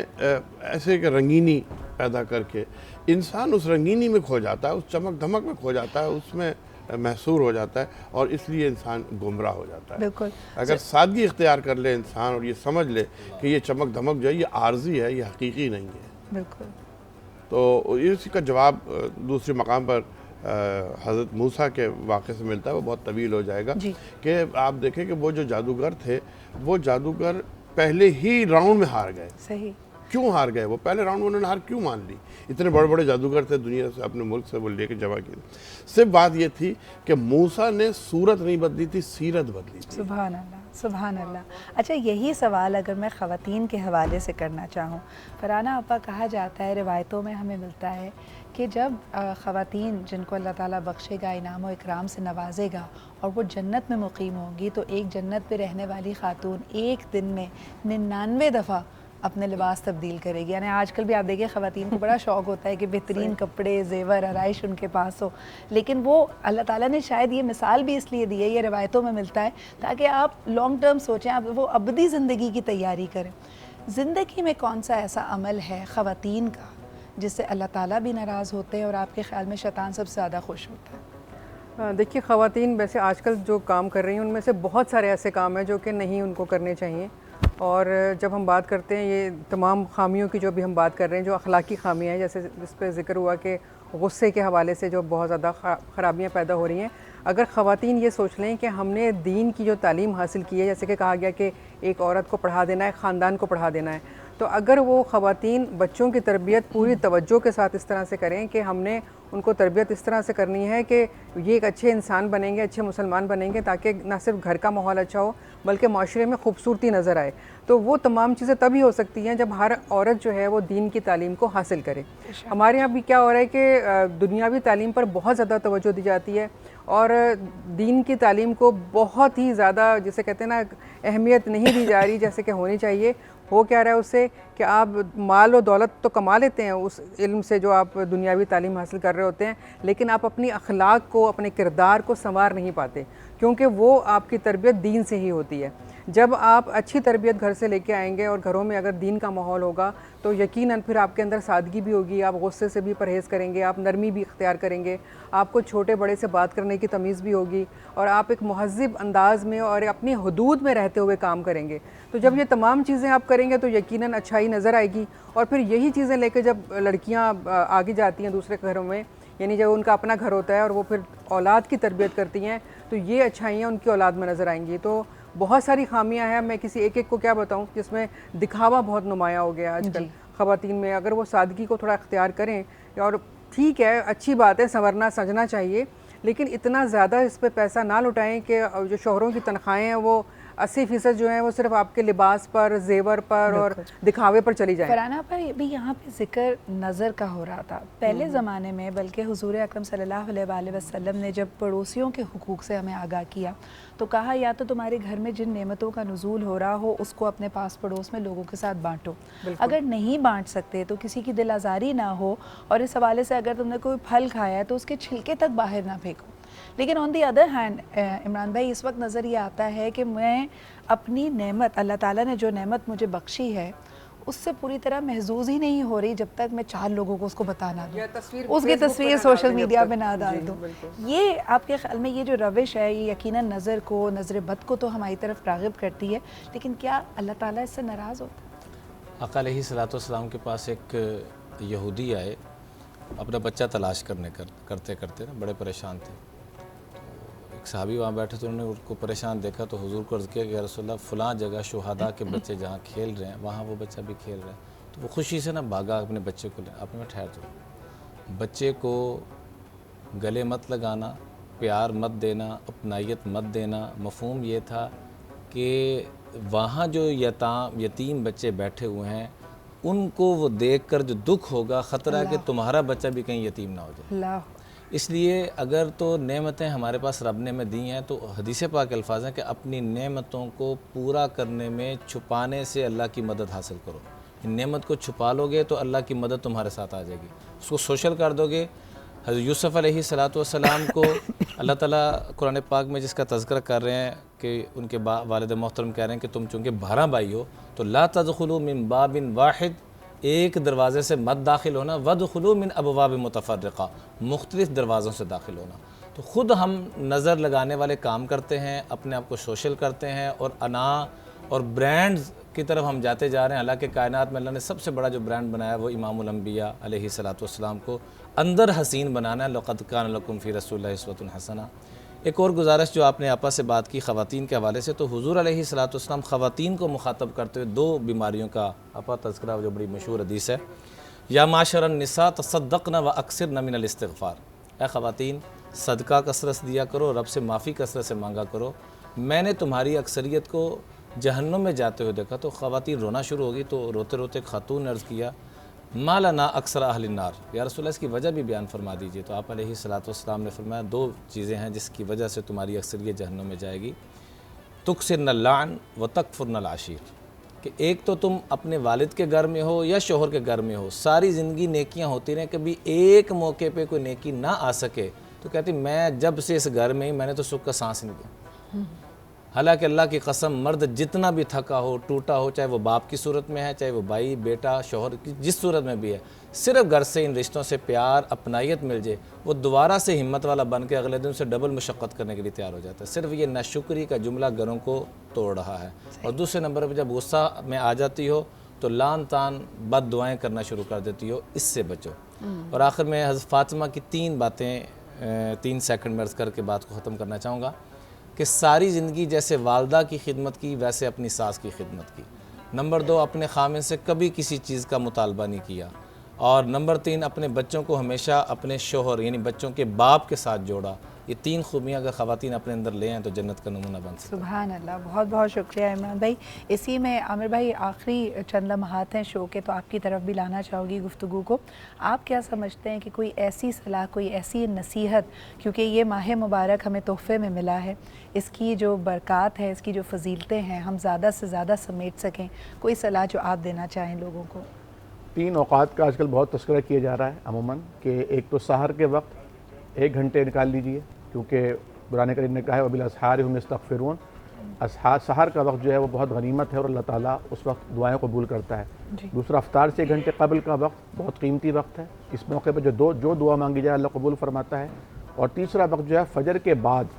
ऐसे कि रंगीनी पैदा करके इंसान उस रंगीनी में खो जाता है, उस चमक धमक में खो जाता है, उसमें महसूर हो जाता है और इसलिए इंसान गुमराह हो जाता है। बिल्कुल। अगर सादगी इख्तियार कर ले इंसान और ये समझ ले कि ये चमक धमक जो है ये आर्जी है, ये हकीकी नहीं है। बिल्कुल। तो इसी का जवाब दूसरे मकाम पर हज़रत मूसा के वाक़े से मिलता है, वो बहुत तवील हो जाएगा कि आप देखें कि वो जो जादूगर थे, वो जादूगर पहले ही राउंड में हार गए। सही। क्यों हार गए? वो पहले राउंड में उन्होंने हार क्यों मान ली? इतने बड़े बड़े जादूगर थे दुनिया से, अपने मुल्क से वो लेके जमा किए। सिर्फ बात ये थी कि मूसा ने सूरत नहीं बदली थी, सीरत बदली थी। सुभान अल्लाह, सुभान अल्लाह। अच्छा, यही सवाल अगर मैं ख़वातीन के हवाले से करना चाहूँ, फरहाना आपा, कहा जाता है, रिवायतों में हमें मिलता है कि जब ख़वातीन जिनको अल्लाह ताला बख्शेगा, इनाम व इकराम से नवाजेगा और वो जन्नत में मुकीम होंगी, तो एक जन्नत पे रहने वाली ख़ातून एक दिन में 99 दफ़ा अपने लिबास तब्दील करेगी। यानी आजकल भी आप देखिए ख़वातीन को बड़ा शौक़ होता है कि बेहतरीन कपड़े, ज़ेवर, आराइश उनके पास हो, लेकिन वो अल्लाह ताला ने शायद ये मिसाल भी इसलिए दी है, ये रिवायतों में मिलता है ताकि आप लॉन्ग टर्म सोचें, आप वो अबदी ज़िंदगी की तैयारी करें। ज़िंदगी में कौन सा ऐसा अमल है ख़वातीन का जिससे अल्लाह ताला भी नाराज़ होते हैं और आपके ख़्याल में शैतान सबसे ज़्यादा खुश होता है? देखिए, ख़वातीन वैसे आजकल जो काम कर रही हैं उनमें से बहुत सारे ऐसे काम हैं जो कि नहीं उनको करने चाहिए। और जब हम बात करते हैं ये तमाम ख़ामियों की, जो भी हम बात कर रहे हैं, जो अखलाकी ख़ामियाँ हैं, जैसे इस पर ज़िक्र हुआ कि गुस्से के हवाले से जो बहुत ज़्यादा ख़राबियाँ पैदा हो रही हैं, अगर ख़वातीन ये सोच लें कि हमने दीन की जो तालीम हासिल की है, जैसे कि कहा गया कि एक औरत को पढ़ा देना है, ख़ानदान को पढ़ा देना है, तो अगर वो ख़वातीन बच्चों की तरबियत पूरी तवज्जो के साथ इस तरह से करें कि हमने उनको तरबियत इस तरह से करनी है कि ये एक अच्छे इंसान बनेंगे, अच्छे मुसलमान बनेंगे, ताकि ना सिर्फ घर का माहौल अच्छा हो बल्कि माशरे में खूबसूरती नज़र आए। तो वो तमाम चीज़ें तभी हो सकती हैं जब हर औरत जो है वो दीन की तालीम को हासिल करे। हमारे यहाँ भी क्या हो रहा है कि दुनियावी तालीम पर बहुत ज़्यादा तवज्जो दी जाती है और दीन की तालीम को बहुत ही ज़्यादा, जिसे कहते हैं ना, अहमियत नहीं दी जा रही जैसे कि होनी चाहिए। हो क्या रहा है उससे कि आप माल और दौलत तो कमा लेते हैं उस इल्म से जो आप दुनियावी तालीम हासिल कर रहे होते हैं, लेकिन आप अपनी अखलाक को, अपने किरदार को संवार नहीं पाते, क्योंकि वो आपकी तरबियत दीन से ही होती है। जब आप अच्छी तरबियत घर से लेके आएंगे और घरों में अगर दीन का माहौल होगा तो यकीनन फिर आपके अंदर सादगी भी होगी, आप गुस्से से भी परहेज़ करेंगे, आप नरमी भी इख्तियार करेंगे, आपको छोटे बड़े से बात करने की तमीज़ भी होगी और आप एक महज़्ज़ब अंदाज़ में और अपनी हदूद में रहते हुए काम करेंगे। तो जब ये तमाम चीज़ें आप करेंगे तो यकीनन अच्छाई नज़र आएगी। और फिर यही चीज़ें लेके जब लड़कियाँ आगे जाती हैं दूसरे घरों में, यानी जब उनका अपना घर होता है और वो फिर औलाद की तरबियत करती हैं, तो ये अच्छाइयाँ उनकी औलाद में नज़र आएंगी। तो बहुत सारी खामियां हैं, मैं किसी एक एक को क्या बताऊं, जिसमें दिखावा बहुत नुमायाँ हो गया आजकल ख़वातीन में। अगर वो सादगी को थोड़ा इख्तियार करें, और ठीक है, अच्छी बात है, संवरना सजना चाहिए, लेकिन इतना ज़्यादा इस पर पैसा ना लुटाएं कि जो शोहरों की तनख्वाहें हैं वो 80% जो है वो सिर्फ आपके लिबास पर, जेवर पर और दिखावे पर चली जाए। फरहाना पर भी यहाँ पे जिक्र नज़र का हो रहा था पहले ज़माने में, बल्कि हुजूर अकरम सल्लल्लाहु अलैहि वसल्लम ने जब पड़ोसियों के हुकूक से हमें आगाह किया तो कहा, या तो तुम्हारे घर में जिन नेमतों का नुज़ूल हो रहा हो उसको अपने पास पड़ोस में लोगों के साथ बांटो, अगर नहीं बांट सकते तो किसी की दिल आज़ारी ना हो, और इस हवाले से अगर तुमने कोई फल खाया है तो उसके छिलके तक बाहर ना फेंको। लेकिन on the other hand Imran भाई, इस वक्त नज़र ये आता है कि मैं अपनी नेमत, अल्लाह ताला ने जो नेमत मुझे बख्शी है उससे पूरी तरह महजूज ही नहीं हो रही जब तक मैं 4 लोगों को उसको बताना दूँ, उसकी तस्वीर सोशल मीडिया पे ना डाल दूँ। ये आपके ख्याल में ये जो रविश है ये यकीनन नज़र को, नज़र बद को तो हमारी तरफ राग़िब करती है, लेकिन क्या अल्लाह ताला इससे नाराज़ होता है? आका अलैहिस्सलातु वस्सलाम के पास एक यहूदी आए, अपना बच्चा तलाश करते करते ना बड़े परेशान थे। एक सहाबी वहाँ बैठे तो उन्होंने उनको परेशान देखा तो हुजूर को अर्ज़ किया कि या रसूलल्लाह फ़लाँ जगह शुहदा के बच्चे जहाँ खेल रहे हैं वहाँ वो बच्चा भी खेल रहा है। तो वो खुशी से ना भागा अपने बच्चे को ले। आपने में ठहर दो, बच्चे को गले मत लगाना, प्यार मत देना, अपनायत मत देना। मफ़हूम ये था कि वहाँ जो यतीम बच्चे बैठे हुए हैं उनको वो देखकर जो दुख होगा, ख़तरा है कि तुम्हारा बच्चा भी कहीं यतीम ना हो जाए। इसलिए अगर तो नेमतें हमारे पास रब ने में दी हैं तो हदीस पाक के अल्फाज हैं कि अपनी नेमतों को पूरा करने में छुपाने से अल्लाह की मदद हासिल करो। नेमत को छुपा लोगे तो अल्लाह की मदद तुम्हारे साथ आ जाएगी। उसको सोशल कर दोगे। हज़रत यूसुफ़ अलैहिस्सलातु वस्सलाम को अल्लाह ताला कुरान पाक में जिसका तज़किरा कर रहे हैं कि उनके वालिद मोहतरम कह रहे हैं कि तुम चूँकि 12 भाई हो तो ला तदखुलू मिन बाबिन वाहिद, एक दरवाज़े से मत दाखिल होना, वदखुलू मिन अबवाब मुतफ़र्रिक़ा, मुख्तलिफ़ दरवाज़ों से दाखिल होना। तो ख़ुद हम नज़र लगाने वाले काम करते हैं, अपने आप को सोशल करते हैं और अना और ब्रांड्स की तरफ हम जाते जा रहे हैं। हालांकि कायनात में अल्लाह ने सबसे बड़ा जो ब्रांड बनाया वो इमामुल अंबिया अलैहिस्सलातु वस्सलाम को अंदर हसीन बनाना है। लक़द कान लकुम फ़ी रसूलिल्लाहि उस्वतुन हसना। एक और गुजारिश जो आपने आपस से बात की ख़वातीन के हवाले से, तो हुज़ूर अलैहिस्सलातु वस्सलाम ख़वातीन को मुखातब करते हुए 2 बीमारियों का आपा तज़किरा जो बड़ी मशहूर हदीस है, या माशरन निसा तसद्दक़ना व अक्सिरन मिनल इस्तिग़फ़ार, ऐ ख़वातीन सदका कसरत से दिया करो, रब से माफ़ी कसरत से मांगा करो। मैंने तुम्हारी अक्सरियत को जहन्नुम में जाते हुए देखा। तो ख़वातीन रोना शुरू होगी। तो रोते रोते खातून ने अर्ज़ किया, मालना अक्सर अहलिन नार, या रसूल इसकी वजह भी बयान फरमा दीजिए। तो आप अलैहिस्सलातु वस्सलाम ने फरमाया 2 चीज़ें हैं जिसकी वजह से तुम्हारी अक्सरियत जहन्नुम में जाएगी, तुक्सिरन लान व तकफुरन आशीर। कि एक तो तुम अपने वालिद के घर में हो या शोहर के घर में हो, सारी ज़िंदगी नेकियां होती रहें, कभी एक मौके पे कोई नेकी ना आ सके तो कहती मैं जब से इस घर में ही मैंने तो सुख का सांस नहीं लिया। हालांकि अल्लाह की कसम, मर्द जितना भी थका हो, टूटा हो, चाहे वो बाप की सूरत में है, चाहे वो भाई बेटा शोहर की जिस सूरत में भी है, सिर्फ घर से इन रिश्तों से प्यार अपनाइत मिल जाए, वो दोबारा से हिम्मत वाला बन के अगले दिन से डबल मुशक्क़त करने के लिए तैयार हो जाता है। सिर्फ ये नाशुक्री का जुमला घरों को तोड़ रहा है। और दूसरे नंबर पर जब गुस्सा में आ जाती हो तो लान तान बद दुआएँ करना शुरू कर देती हो, इससे बचो। और आखिर में हज़रत फ़ातिमा की 3 बातें 3 सेकंड में अर्ज़ करके बात को ख़त्म करना चाहूँगा कि सारी ज़िंदगी जैसे वालदा की खिदमत की वैसे अपनी सास की खिदमत की। नंबर 2, अपने खामिन से कभी किसी चीज़ का मुतालबा नहीं किया। और नंबर 3, अपने बच्चों को हमेशा अपने शोहर यानी बच्चों के बाप के साथ जोड़ा। ये 3 खूबियाँ अगर ख़वातीन अपने अंदर ले आएँ तो जन्नत का नमूना बन सकता है। सुभान अल्लाह, बहुत बहुत शुक्रिया इमरान भाई। इसी में आमिर भाई आखिरी चंद लम्हात हैं शो के, तो आपकी तरफ भी लाना चाहोगी गुफ्तगू को। आप क्या समझते हैं कि कोई ऐसी सलाह, कोई ऐसी नसीहत, क्योंकि ये माह मुबारक हमें तोहफ़े में मिला है, इसकी जो बरक़ात है, इसकी जो फजीलतें हैं, हम ज़्यादा से ज़्यादा समेट सकें, कोई सलाह जो आप देना चाहें लोगों को? 3 औक़ात का आजकल बहुत तज़किरा किया जा रहा है अमूमन, कि एक तो सहर के वक्त 1 घंटे निकाल लीजिए, क्योंकि कुरान करीम ने कहा है वबिल असहार हुम यस्तग़फ़िरून, सहर का वक्त जो है वो बहुत गनीमत है और अल्लाह ताला उस वक्त दुआएं कबूल करता है। दूसरा, अफ्तार से 1 घंटे कबल का वक्त बहुत कीमती वक्त है, इस मौके पर जो दुआ मांगी जाए अल्लाह कबूल फरमाता है। और तीसरा वक्त जो है फजर के बाद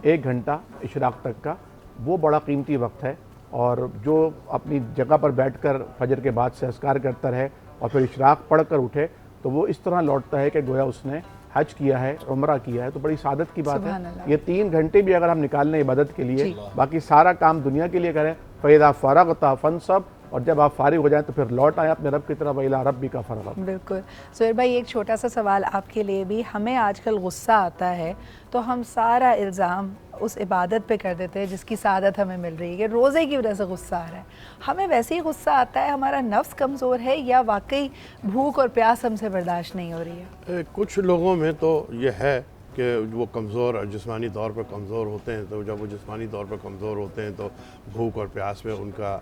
1 घंटा इशराक तक का, वो बड़ा कीमती वक्त है। और जो अपनी जगह पर बैठकर फजर के बाद से अस्कार करता रहे और फिर इशराक पढ़ कर उठे तो वो इस तरह लौटता है कि गोया उसने हज किया है, उम्रा किया है। तो बड़ी सादत की बात है। ये 3 घंटे भी अगर हम निकाल लें इबादत के लिए, बाकी सारा काम दुनिया के लिए करें, फ़ैज़ा फ़रग़ता फ़नसब, और जब आप फारिग हो जाएं तो फिर लौट आएँ अपने रब की तरफ, इला रब्बिका फ़रग़ब। बिल्कुल। सुहेल भाई, एक छोटा सा सवाल आपके लिए भी। हमें आजकल गुस्सा आता है तो हम सारा इल्ज़ाम उस इबादत पे कर देते हैं जिसकी सादत हमें मिल रही है, कि रोज़े की वजह से गुस्सा आ रहा है। हमें वैसे ही गुस्सा आता है, हमारा नफ्स कमज़ोर है या वाकई भूख और प्यास हमसे बर्दाश्त नहीं हो रही है? कुछ लोगों में तो ये है कि वो कमज़ोर जिस्मानी तौर पर कमज़ोर होते हैं, तो जब वो जिस्मानी तौर पर कमज़ोर होते हैं तो भूख और प्यास में उनका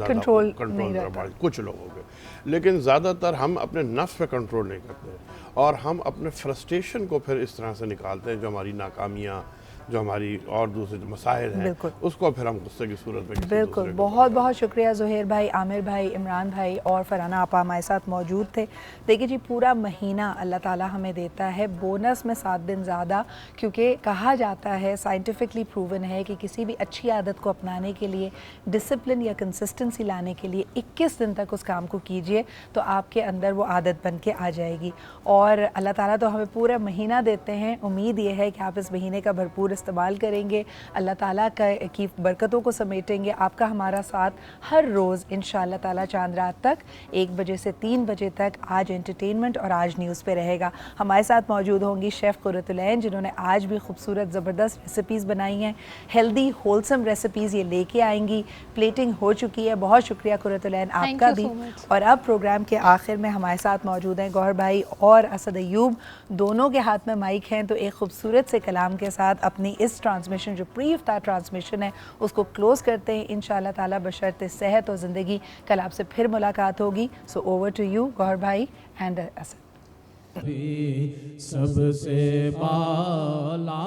कंट्रोल कुछ लोगों पे। लेकिन ज़्यादातर हम अपने नफ्स पे कंट्रोल नहीं करते और हम अपने फ्रस्ट्रेशन को फिर इस तरह से निकालते हैं, जो हमारी नाकामियाँ, जो हमारी और दूसरे जो मसाइल हैं, उसको फिर हम गुस्से की सूरत में। बिल्कुल। बहुत बहुत शुक्रिया ज़ुहैर भाई, आमिर भाई, इमरान भाई और फरहाना आपा हमारे साथ मौजूद थे। देखिए जी, पूरा महीना अल्लाह ताला हमें देता है, बोनस में 7 दिन ज़्यादा, क्योंकि कहा जाता है, साइंटिफिकली प्रूवन है कि किसी भी अच्छी आदत को अपनाने के लिए, डिसिप्लिन या कंसिस्टेंसी लाने के लिए 21 दिन तक उस काम को कीजिए तो आपके अंदर वो आदत बन के आ जाएगी। और अल्लाह ताला तो हमें पूरा महीना देते हैं, उम्मीद ये है कि आप इस महीने का भरपूर इस्तेमाल करेंगे, अल्लाह ताला की बरकतों को समेटेंगे। आपका हमारा साथ हर रोज़ इंशाअल्लाह ताला चांद रात तक 1 बजे से 3 बजे तक आज एंटरटेनमेंट और आज न्यूज़ पे रहेगा। हमारे साथ मौजूद होंगी शेफ़ कुर्रतुल ऐन, जिन्होंने आज भी खूबसूरत ज़बरदस्त रेसिपीज़ बनाई हैं, हेल्दी होलसम रेसिपीज़ ये लेके आएंगी। प्लेटिंग हो चुकी है। बहुत शुक्रिया कुर्रतुल ऐन आपका भी। और अब प्रोग्राम के आखिर में हमारे साथ मौजूद हैं गौहर भाई और असद अयूब, दोनों के हाथ में माइक हैं, तो एक खूबसूरत से कलाम के साथ अपनी इस ट्रांसमिशन जो प्री इफ्तार ट्रांसमिशन है उसको क्लोज़ करते हैं इंशाअल्लाह ताला बशर्ते सेहत और ज़िंदगी। कल आपसे फिर मुलाकात होगी। So over to you Gauhar भाई एंड असद। सबसे बाला